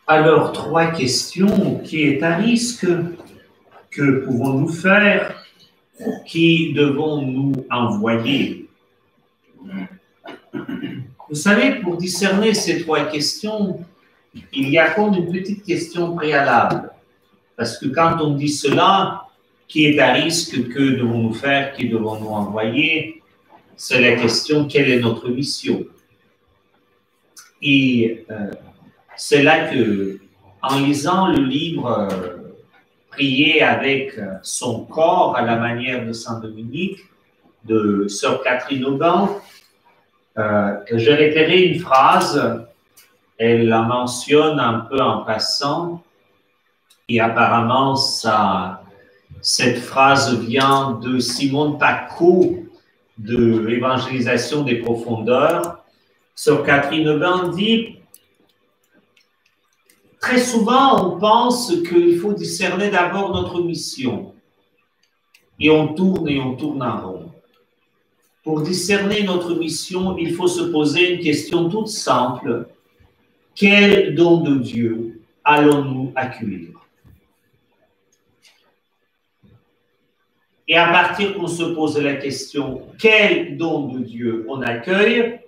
Alors, 3 questions. Qui est à risque? Que pouvons-nous faire? Qui devons-nous envoyer? Vous savez, pour discerner ces 3 questions, il y a comme une petite question préalable. Parce que quand on dit cela, qui est à risque? Que devons-nous faire? Qui devons-nous envoyer? C'est la question, quelle est notre mission? Et c'est là que, en lisant le livre Prier avec son corps à la manière de Saint Dominique, de Sœur Catherine Auban, j'ai repéré une phrase, elle la mentionne un peu en passant, et apparemment ça Cette phrase vient de Simone Paco de l'évangélisation des profondeurs. Sœur Catherine Aubin dit: très souvent, on pense qu'il faut discerner d'abord notre mission. Et on tourne en rond. Pour discerner notre mission, il faut se poser une question toute simple. Quel don de Dieu allons-nous accueillir? Et à partir qu'on se pose la question, quel don de Dieu on accueille,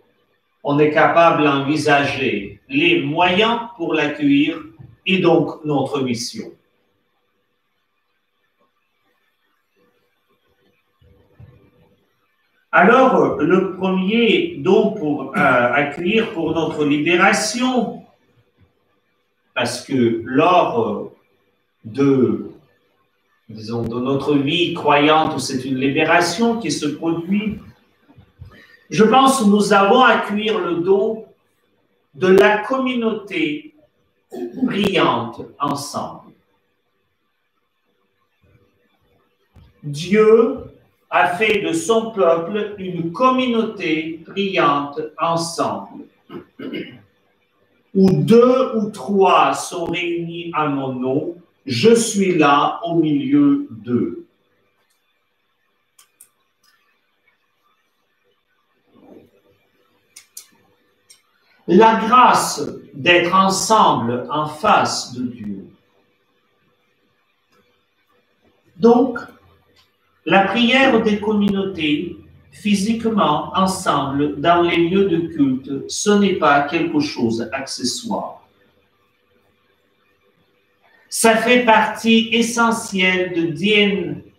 on est capable d'envisager les moyens pour l'accueillir et donc notre mission. Alors, le premier don pour accueillir pour notre libération, parce que lors de notre vie croyante, c'est une libération qui se produit. Je pense que nous avons à accueillir le don de la communauté brillante ensemble. Dieu a fait de son peuple une communauté brillante ensemble, où 2 ou 3 sont réunis à mon nom, je suis là au milieu d'eux. La grâce d'être ensemble en face de Dieu. Donc, la prière des communautés, physiquement, ensemble, dans les lieux de culte, ce n'est pas quelque chose d'accessoire. Ça fait partie essentielle de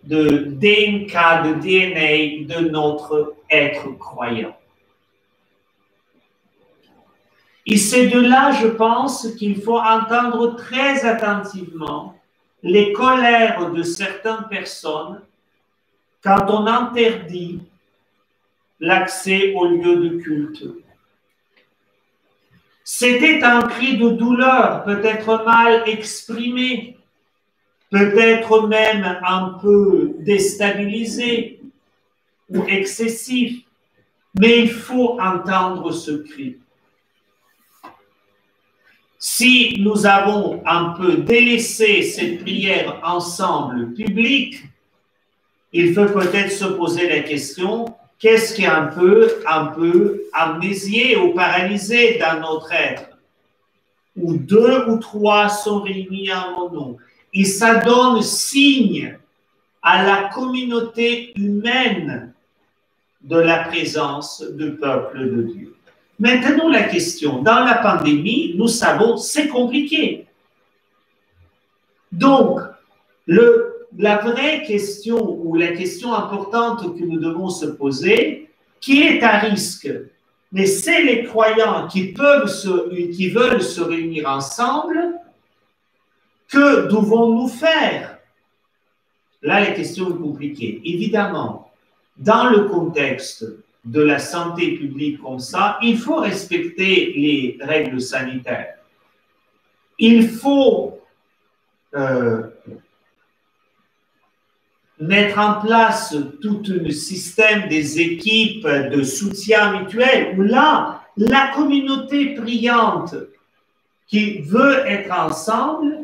DNK, de DNA de notre être croyant. Et c'est de là, je pense, qu'il faut entendre très attentivement les colères de certaines personnes quand on interdit l'accès au lieu de culte. C'était un cri de douleur, peut-être mal exprimé, peut-être même un peu déstabilisé ou excessif, mais il faut entendre ce cri. Si nous avons un peu délaissé cette prière ensemble publique, il faut peut-être se poser la question, qu'est-ce qui est un peu amnésié ou paralysé dans notre être? Où 2 ou 3 sont réunis en mon nom. Et ça donne signe à la communauté humaine de la présence du peuple de Dieu. Maintenant, la question, dans la pandémie, nous savons, c'est compliqué. Donc, la vraie question, ou la question importante que nous devons se poser, qui est à risque? Mais c'est les croyants qui veulent se réunir ensemble, que devons-nous faire? Là, la question est compliquée. Évidemment, dans le contexte de la santé publique comme ça, il faut respecter les règles sanitaires. Il faut mettre en place tout un système des équipes de soutien mutuel où là, la communauté priante qui veut être ensemble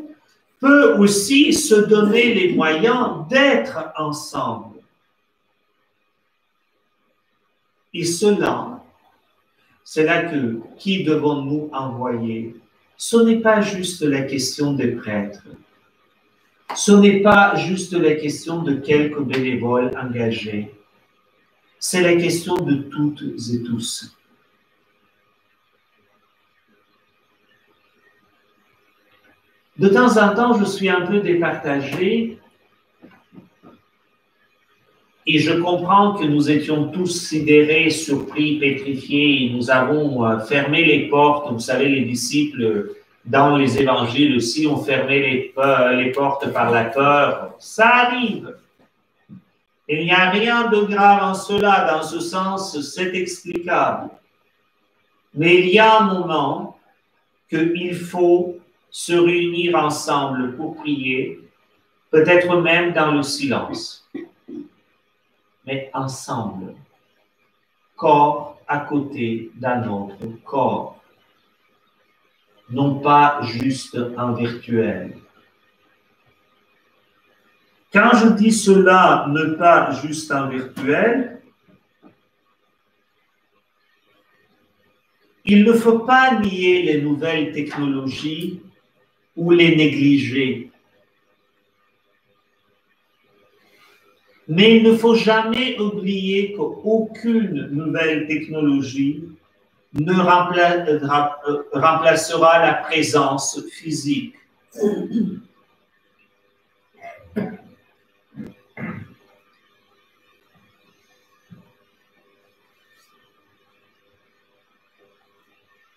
peut aussi se donner les moyens d'être ensemble. Et cela, c'est là que qui devons-nous envoyer? Ce n'est pas juste la question des prêtres. Ce n'est pas juste la question de quelques bénévoles engagés. C'est la question de toutes et tous. De temps en temps, je suis un peu départagé et je comprends que nous étions tous sidérés, surpris, pétrifiés et nous avons fermé les portes. Vous savez, les disciples dans les évangiles aussi ont fermé les portes par la peur. Ça arrive. Il n'y a rien de grave en cela, dans ce sens, c'est explicable. Mais il y a un moment qu'il faut se réunir ensemble pour prier. peut-être même dans le silence, mais ensemble, corps à côté d'un autre corps, non pas juste en virtuel. Quand je dis cela, ne pas juste en virtuel, il ne faut pas nier les nouvelles technologies ou les négliger. Mais il ne faut jamais oublier qu'aucune nouvelle technologie ne remplacera la présence physique.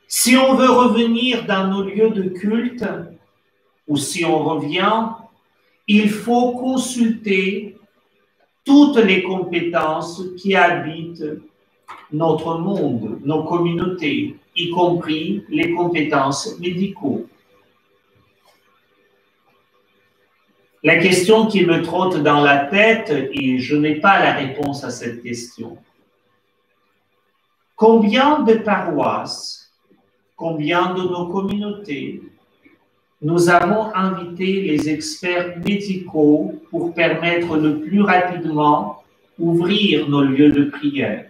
Si on veut revenir dans nos lieux de culte, ou si on revient, il faut consulter toutes les compétences qui habitent notre monde, nos communautés, y compris les compétences médicaux. La question qui me trotte dans la tête, et je n'ai pas la réponse à cette question, combien de paroisses, combien de nos communautés nous avons invité les experts médicaux pour permettre le plus rapidement ouvrir nos lieux de prière?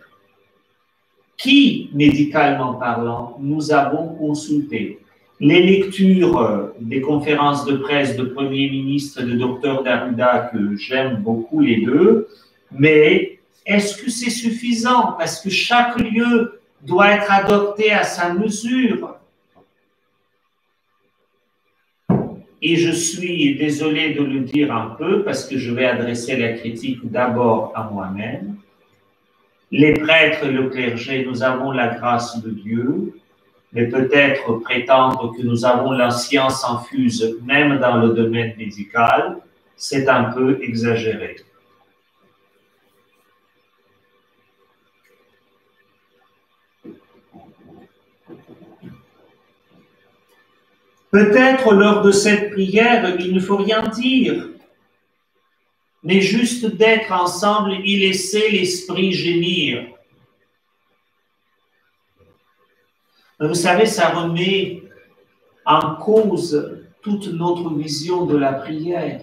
Qui, médicalement parlant, nous avons consulté? Les lectures des conférences de presse de Premier ministre et de Dr Daruda, que j'aime beaucoup les deux, mais est-ce que c'est suffisant? Parce que chaque lieu doit être adapté à sa mesure. Et je suis désolé de le dire un peu parce que je vais adresser la critique d'abord à moi-même. Les prêtres et le clergé, nous avons la grâce de Dieu, mais peut-être prétendre que nous avons la science infuse même dans le domaine médical, c'est un peu exagéré. Peut-être lors de cette prière, il ne faut rien dire, mais juste d'être ensemble et laisser l'esprit gémir. Vous savez, ça remet en cause toute notre vision de la prière.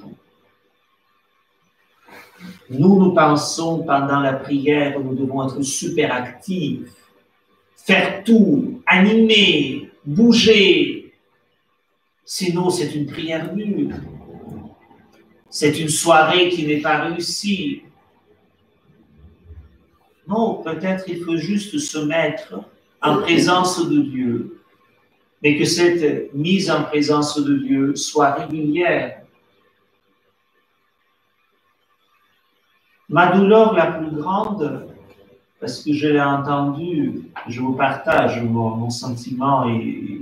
Nous pensons pendant la prière, nous devons être super actifs, faire tout, animer, bouger. Sinon, c'est une prière nulle. C'est une soirée qui n'est pas réussie. Non, peut-être il faut juste se mettre en présence de Dieu, mais que cette mise en présence de Dieu soit régulière. Ma douleur la plus grande, parce que je l'ai entendu, je vous partage mon sentiment et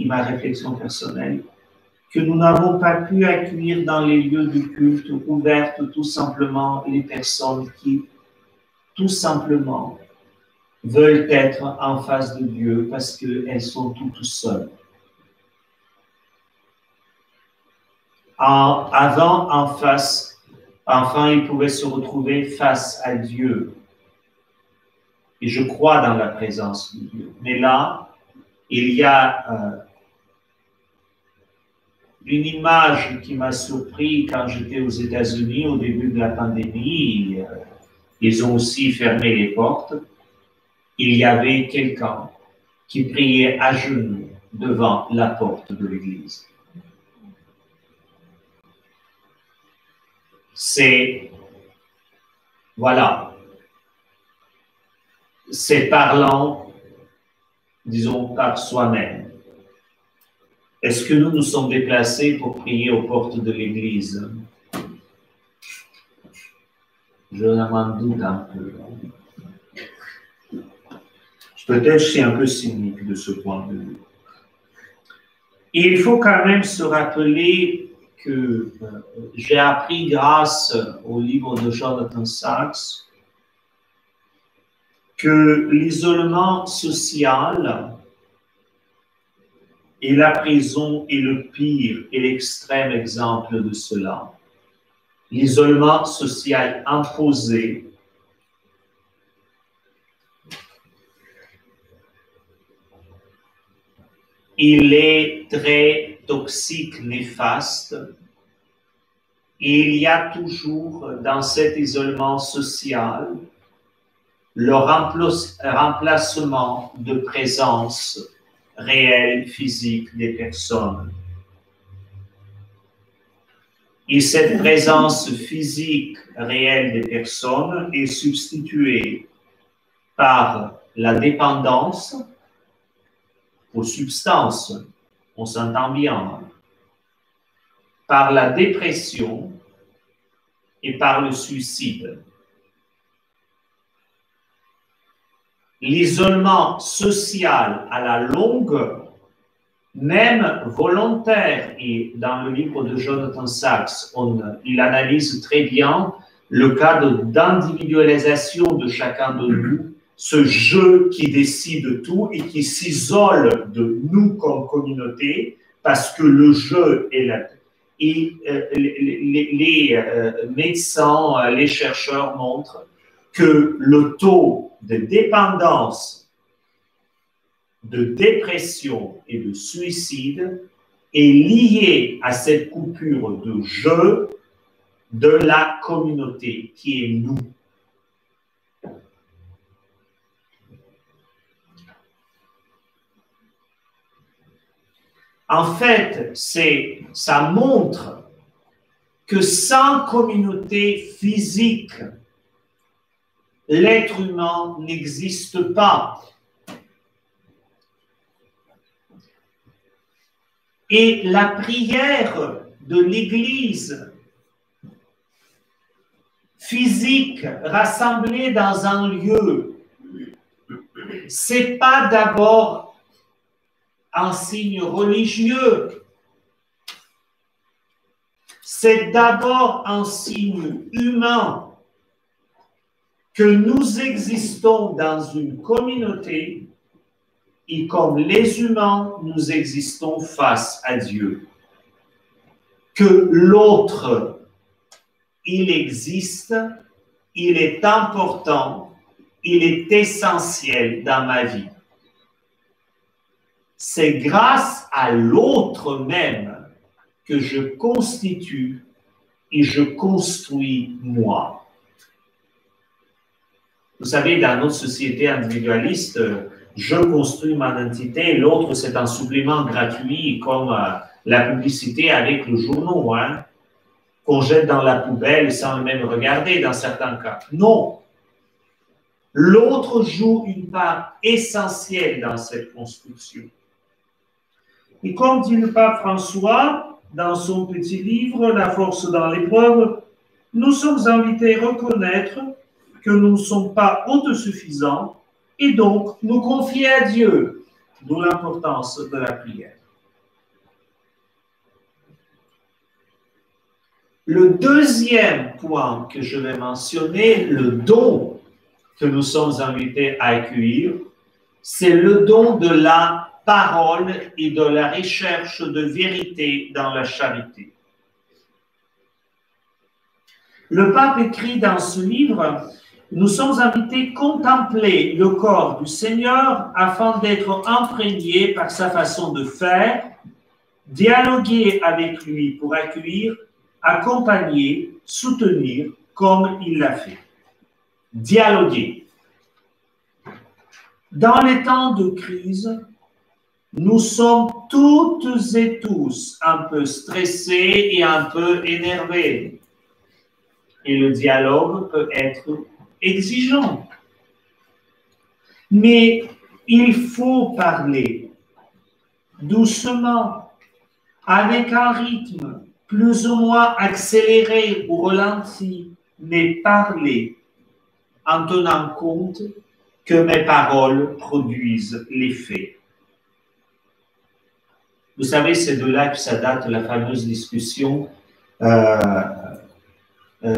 ma réflexion personnelle, que nous n'avons pas pu accueillir dans les lieux de culte ouverts tout simplement les personnes qui, tout simplement, veulent être en face de Dieu parce qu'elles sont toutes seules. Avant, enfin, ils pouvaient se retrouver face à Dieu. Et je crois dans la présence de Dieu. Mais là, il y a une image qui m'a surpris quand j'étais aux États-Unis au début de la pandémie. Ils ont aussi fermé les portes. Il y avait quelqu'un qui priait à genoux devant la porte de l'église. Voilà, c'est parlant, disons, par soi-même. Est-ce que nous nous sommes déplacés pour prier aux portes de l'église? Je m'en doute un peu. Peut-être je suis un peu cynique de ce point de vue. Et il faut quand même se rappeler que j'ai appris grâce au livre de Jonathan Sachs que l'isolement social Et la prison est le pire et l'extrême exemple de cela. L'isolement social imposé il est très toxique, néfaste. Et il y a toujours dans cet isolement social le remplacement de présence réelle, physique des personnes. Et cette présence physique réelle des personnes est substituée par la dépendance aux substances, on s'entend bien, par la dépression et par le suicide. L'isolement social à la longue, même volontaire, et dans le livre de Jonathan Sachs, il analyse très bien le cas d'individualisation de chacun de nous, ce je qui décide tout et qui s'isole de nous comme communauté, parce que le je est là. Et les médecins, les chercheurs montrent que le taux de dépendance, de dépression et de suicide est lié à cette coupure de je de la communauté qui est nous. En fait, ça montre que sans communauté physique, l'être humain n'existe pas. Et la prière de l'Église physique rassemblée dans un lieu, c'est pas d'abord un signe religieux, c'est d'abord un signe humain que nous existons dans une communauté et comme les humains, nous existons face à Dieu. Que l'autre, il existe, il est important, il est essentiel dans ma vie. C'est grâce à l'autre même que je constitue et je construis moi. Vous savez, dans notre société individualiste, je construis mon identité, l'autre c'est un supplément gratuit comme la publicité avec le journaux, hein, qu'on jette dans la poubelle sans même regarder dans certains cas. Non. L'autre joue une part essentielle dans cette construction. Et comme dit le pape François, dans son petit livre « La force dans l'épreuve », nous sommes invités à reconnaître que nous ne sommes pas autosuffisants et donc nous confier à Dieu, d'où l'importance de la prière. Le deuxième point que je vais mentionner, le don que nous sommes invités à accueillir, c'est le don de la parole et de la recherche de vérité dans la charité. Le pape écrit dans ce livre, nous sommes invités à contempler le corps du Seigneur afin d'être imprégnés par sa façon de faire, dialoguer avec lui pour accueillir, accompagner, soutenir comme il l'a fait. Dialoguer. Dans les temps de crise, nous sommes toutes et tous un peu stressés et un peu énervés. Et le dialogue peut être exigeant. Mais il faut parler doucement, avec un rythme plus ou moins accéléré ou ralenti, mais parler en tenant compte que mes paroles produisent l'effet. Vous savez, c'est de là que ça date la fameuse discussion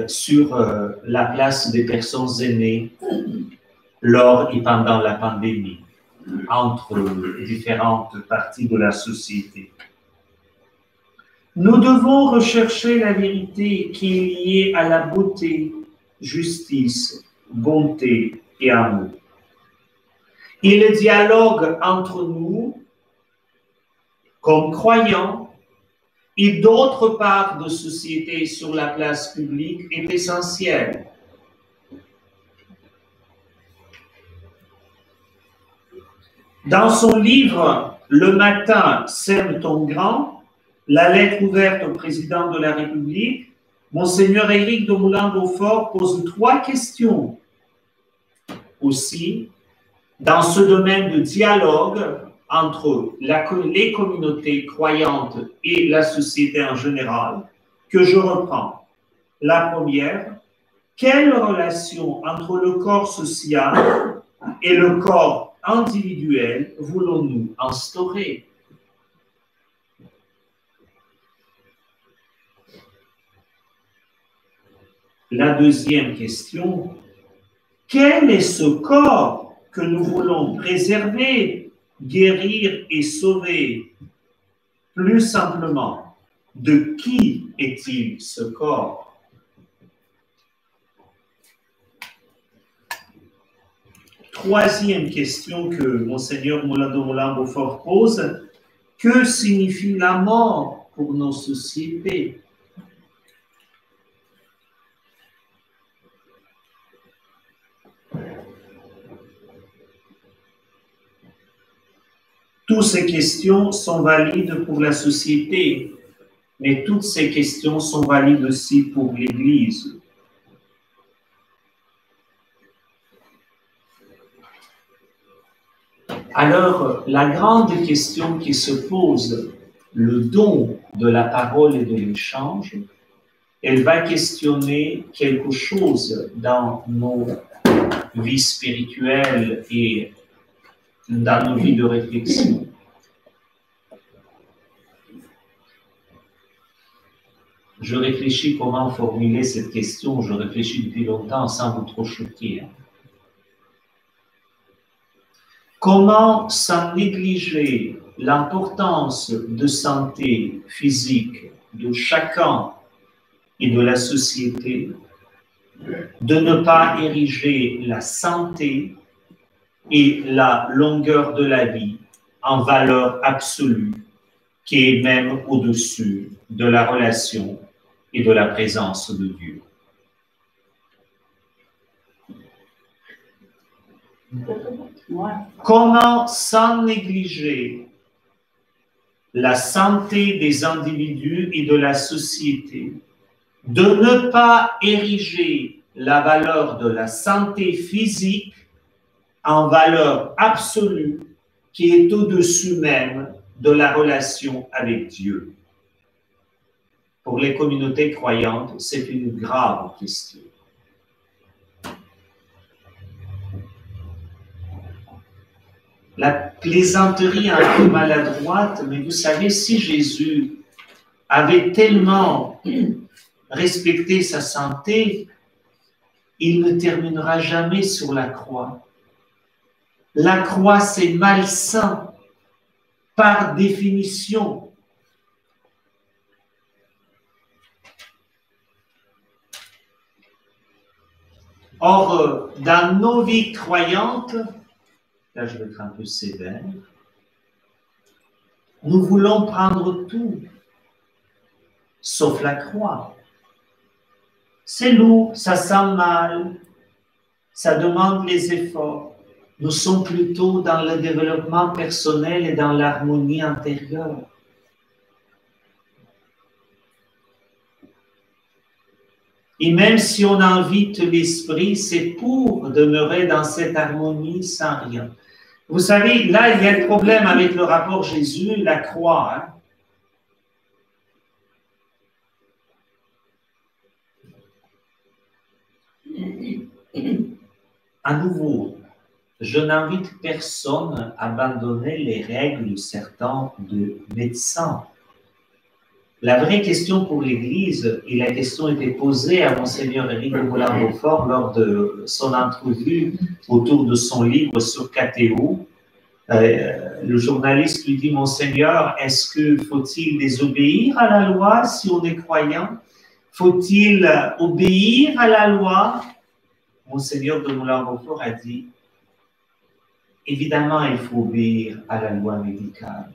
sur la place des personnes aînées lors et pendant la pandémie. entre différentes parties de la société. Nous devons rechercher la vérité qui est liée à la beauté, justice, bonté et amour. Et le dialogue entre nous, comme croyants, et d'autres parts de société sur la place publique est essentiel. Dans son livre « Le matin, sème ton grand », la lettre ouverte au président de la République, Monseigneur Éric de Moulin-Beaufort pose 3 questions. Aussi, dans ce domaine de dialogue entre les communautés croyantes et la société en général, que je reprends. La première, quelle relation entre le corps social et le corps individuel voulons-nous instaurer? La deuxième question, quel est ce corps que nous voulons préserver, guérir et sauver? Plus simplement, de qui est-il ce corps? Troisième question que Monseigneur Moulin-Beaufort pose, que signifie la mort pour nos sociétés? Toutes ces questions sont valides pour la société, mais toutes ces questions sont valides aussi pour l'Église. Alors, la grande question qui se pose, le don de la parole et de l'échange, elle va questionner quelque chose dans nos vies spirituelles et dans nos vies de réflexion. Je réfléchis comment formuler cette question, je réfléchis depuis longtemps sans vous trop choquer. Comment sans négliger l'importance de santé physique de chacun et de la société, de ne pas ériger la santé et la longueur de la vie en valeur absolue, qui est même au-dessus de la relation et de la présence de Dieu. Comment sans négliger la santé des individus et de la société, de ne pas ériger la valeur de la santé physique en valeur absolue qui est au-dessus même de la relation avec Dieu. Pour les communautés croyantes, c'est une grave question. La plaisanterie est un peu maladroite, mais vous savez, si Jésus avait tellement respecté sa santé, il ne terminera jamais sur la croix. La croix, c'est malsain par définition. Or, dans nos vies croyantes, là je vais être un peu sévère, nous voulons prendre tout, sauf la croix. C'est lourd, ça sent mal, ça demande les efforts. Nous sommes plutôt dans le développement personnel et dans l'harmonie intérieure. Et même si on invite l'esprit, c'est pour demeurer dans cette harmonie sans rien. Vous savez, là, il y a le problème avec le rapport Jésus, la croix. À nouveau, je n'invite personne à abandonner les règles certaines de médecins. La vraie question pour l'Église, et la question était posée à Monseigneur Éric de Moulin-Beaufort lors de son entrevue autour de son livre sur KTO, Le journaliste lui dit, Monseigneur, est-ce que faut-il désobéir à la loi si on est croyant? Faut-il obéir à la loi? Monseigneur de Moulin-Beaufort a dit, évidemment, il faut obéir à la loi médicale.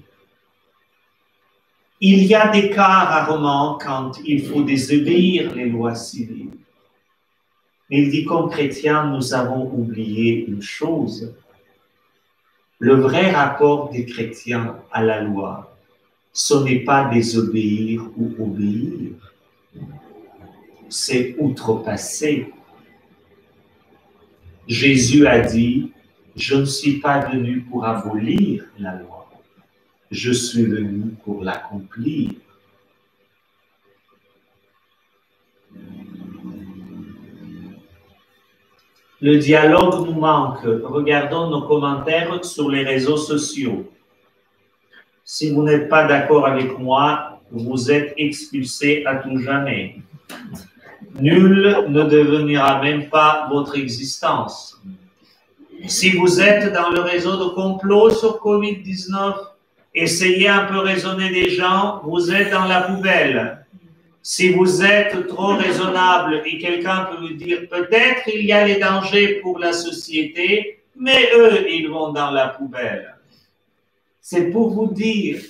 Il y a des cas rarement quand il faut désobéir les lois civiles. Mais il dit, comme chrétiens, nous avons oublié une chose. Le vrai rapport des chrétiens à la loi, ce n'est pas désobéir ou obéir, c'est outrepasser. Jésus a dit, je ne suis pas venu pour abolir la loi, je suis venu pour l'accomplir. Le dialogue nous manque. Regardons nos commentaires sur les réseaux sociaux. Si vous n'êtes pas d'accord avec moi, vous êtes expulsé à tout jamais. Nul ne devinera même pas votre existence. Si vous êtes dans le réseau de complot sur Covid-19, essayez un peu raisonner des gens, vous êtes dans la poubelle. Si vous êtes trop raisonnable et quelqu'un peut vous dire peut-être il y a les dangers pour la société, mais eux, ils vont dans la poubelle. C'est pour vous dire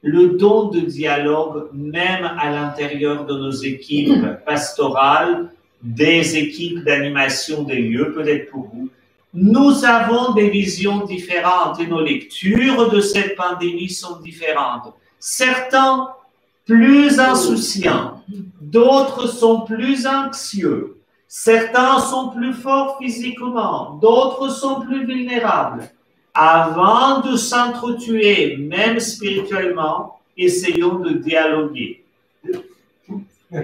le don de dialogue, même à l'intérieur de nos équipes pastorales, des équipes d'animation des lieux, peut-être pour vous. Nous avons des visions différentes et nos lectures de cette pandémie sont différentes. Certains plus insouciants, d'autres sont plus anxieux, certains sont plus forts physiquement, d'autres sont plus vulnérables. Avant de s'entretuer, même spirituellement, essayons de dialoguer.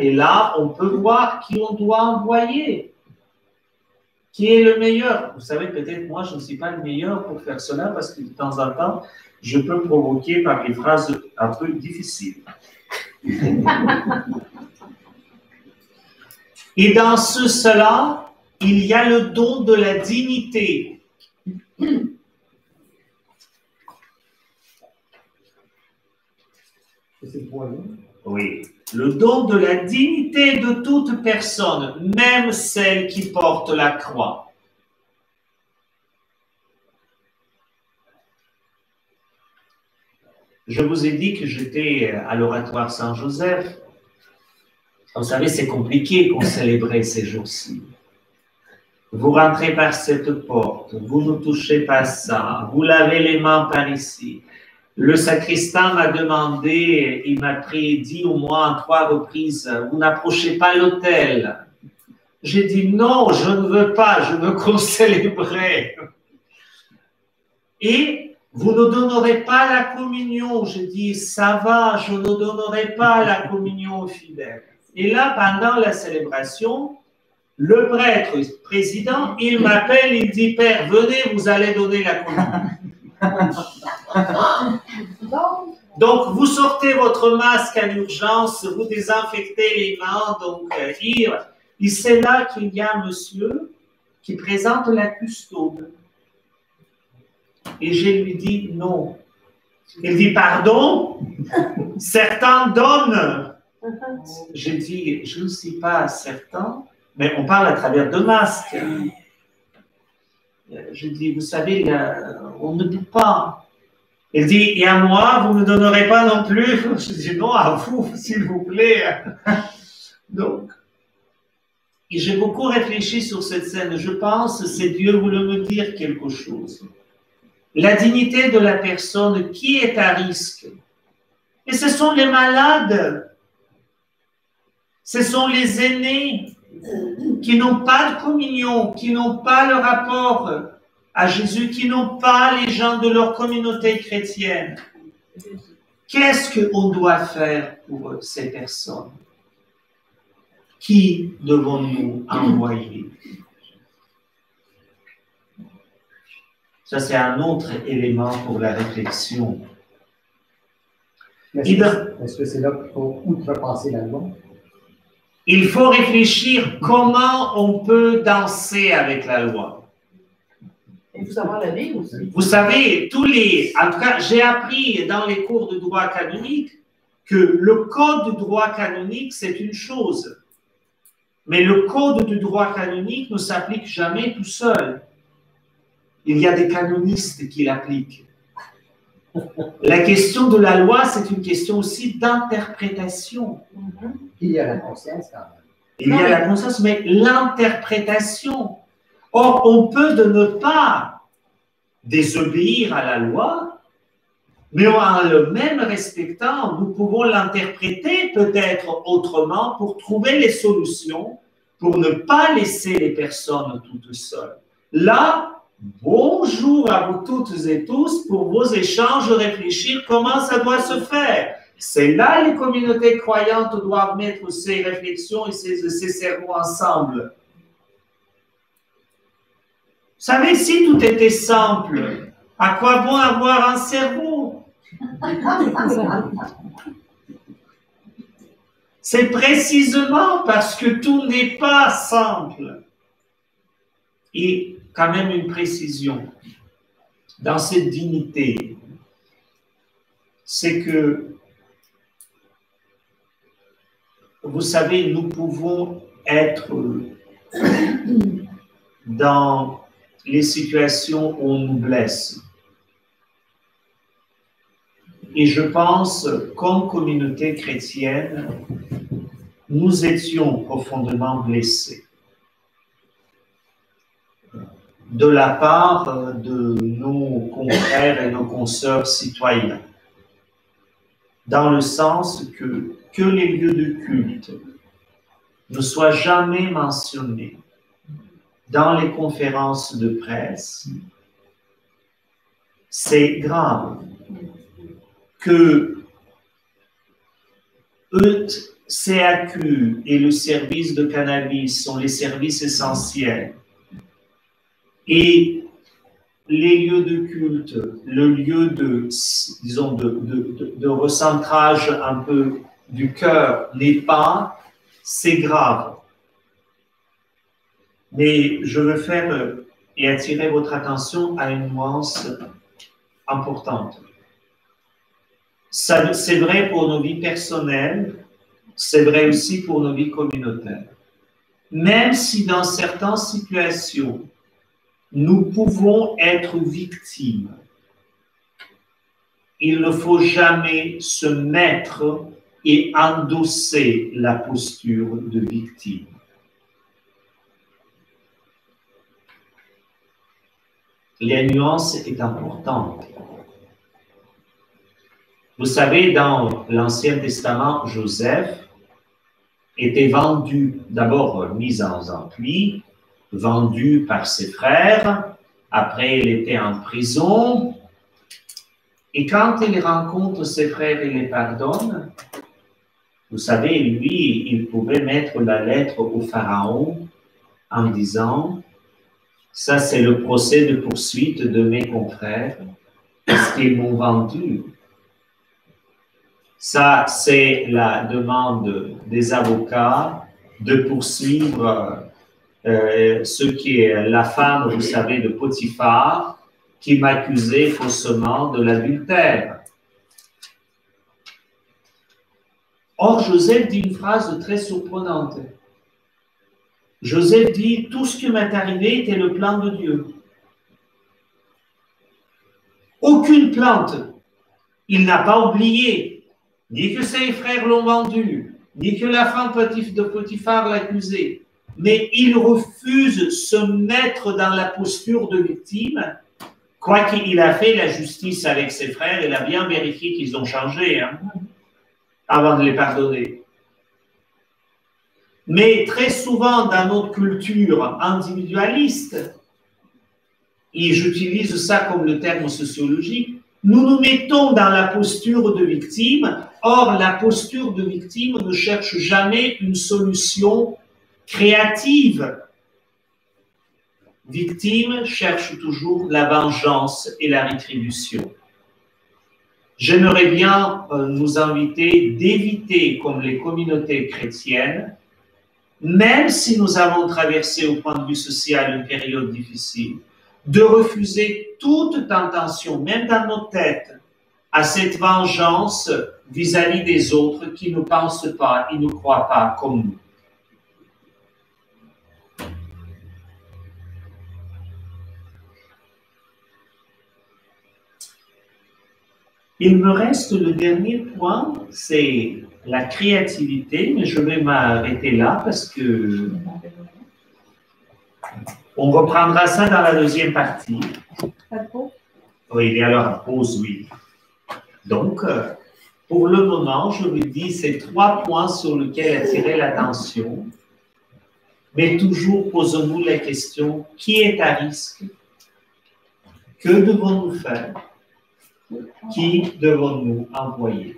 Et là, on peut voir qui on doit envoyer. Qui est le meilleur? Vous savez, peut-être moi, je ne suis pas le meilleur pour faire cela parce que de temps en temps, je peux provoquer par des phrases un peu difficiles. Et dans cela, il y a le don de la dignité. Oui, le don de la dignité de toute personne, même celle qui porte la croix. Je vous ai dit que j'étais à l'oratoire Saint-Joseph. Vous savez, c'est compliqué qu'on célébrait ces jours-ci. Vous rentrez par cette porte, vous ne touchez pas ça, vous lavez les mains par ici. Le sacristain m'a demandé, il m'a dit au moins 3 reprises, vous n'approchez pas l'autel. J'ai dit non, je ne veux pas, je veux qu'on célébrait. Et vous ne donnerez pas la communion. J'ai dit, ça va, je ne donnerai pas la communion aux fidèles. Et là, pendant la célébration, le prêtre président, il m'appelle, il dit, Père, venez, vous allez donner la communion. Donc, vous sortez votre masque à l'urgence, vous désinfectez les mains, donc, et c'est là qu'il y a un monsieur qui présente la custode. Et je lui dis non. Il dit pardon, certains donnent. Je dis, je ne suis pas certain, mais on parle à travers de masques. Je dis, vous savez, on ne dit pas. Il dit, et à moi, vous ne me donnerez pas non plus. Je dis, non, à vous, s'il vous plaît. Donc, et j'ai beaucoup réfléchi sur cette scène. Je pense, c'est Dieu voulait me dire quelque chose. La dignité de la personne qui est à risque. Et ce sont les malades. Ce sont les aînés qui n'ont pas de communion, qui n'ont pas le rapport à Jésus, qui n'ont pas les gens de leur communauté chrétienne. Qu'est-ce qu'on doit faire pour ces personnes? Qui devons-nous envoyer? Ça, c'est un autre élément pour la réflexion. Est-ce que c'est là qu'il faut outrepasser la loi? Il faut réfléchir comment on peut danser avec la loi. Il faut savoir la lire aussi. Vous savez, en tout cas, j'ai appris dans les cours de droit canonique que le code du droit canonique, c'est une chose. Mais le code du droit canonique ne s'applique jamais tout seul. Il y a des canonistes qui l'appliquent. La question de la loi, c'est une question aussi d'interprétation. Il y a la conscience quand même. Il y a la conscience, mais l'interprétation. Or, on peut de ne pas désobéir à la loi, mais en le même respectant, nous pouvons l'interpréter peut-être autrement pour trouver les solutions, pour ne pas laisser les personnes toutes seules. Là, bonjour à vous toutes et tous pour vos échanges, réfléchir comment ça doit se faire. C'est là les communautés croyantes doivent mettre ces réflexions et ces cerveaux ensemble. Vous savez, si tout était simple, à quoi bon avoir un cerveau? C'est précisément parce que tout n'est pas simple. Et quand même une précision dans cette dignité, c'est que, vous savez, nous pouvons être dans les situations où on nous blesse. Et je pense, comme communauté chrétienne, nous étions profondément blessés de la part de nos confrères et nos consoeurs citoyens, dans le sens que les lieux de culte ne soient jamais mentionnés dans les conférences de presse, c'est grave. Que CAQ et le service de cannabis sont les services essentiels et les lieux de culte, le lieu de, disons, de recentrage un peu du cœur n'est pas, c'est grave. Mais je veux faire et attirer votre attention à une nuance importante. C'est vrai pour nos vies personnelles, c'est vrai aussi pour nos vies communautaires. Même si dans certaines situations, nous pouvons être victimes, il ne faut jamais se mettre et endosser la posture de victime. La nuance est importante. Vous savez, dans l'Ancien Testament, Joseph était vendu, d'abord mis en puits, vendu par ses frères, après il était en prison, et quand il rencontre ses frères, il les pardonne. Vous savez, lui, il pouvait mettre la lettre au Pharaon en disant « Ça, c'est le procès de poursuite de mes confrères, parce qu'ils m'ont vendu. » Ça, c'est la demande des avocats de poursuivre ce qui est la femme, vous savez, de Potiphar, qui m'accusait faussement de l'adultère. Or, Joseph dit une phrase très surprenante. Joseph dit, tout ce qui m'est arrivé était le plan de Dieu. Aucune plainte. Il n'a pas oublié ni que ses frères l'ont vendu, ni que la femme de Potiphar l'accusait. Mais il refuse de se mettre dans la posture de victime, quoiqu'il a fait la justice avec ses frères, il a bien vérifié qu'ils ont changé avant de les pardonner. Mais très souvent dans notre culture individualiste, et j'utilise ça comme le terme sociologique, nous nous mettons dans la posture de victime. Or, la posture de victime ne cherche jamais une solution créative. Victime cherche toujours la vengeance et la rétribution. J'aimerais bien nous inviter d'éviter, comme les communautés chrétiennes, même si nous avons traversé au point de vue social une période difficile, de refuser toute tentation, même dans nos têtes, à cette vengeance vis-à-vis des autres qui ne pensent pas et ne croient pas comme nous. Il me reste le dernier point, c'est la créativité, mais je vais m'arrêter là parce que on reprendra ça dans la deuxième partie. Oui, il y a la pause, oui. Donc, pour le moment, je vous dis ces 3 points sur lesquels attirer l'attention, mais toujours posons-nous la question, qui est à risque? Que devons-nous faire? Qui devons-nous envoyer?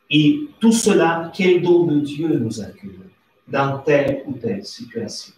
Et tout cela, quel don de Dieu nous accueille dans telle ou telle situation?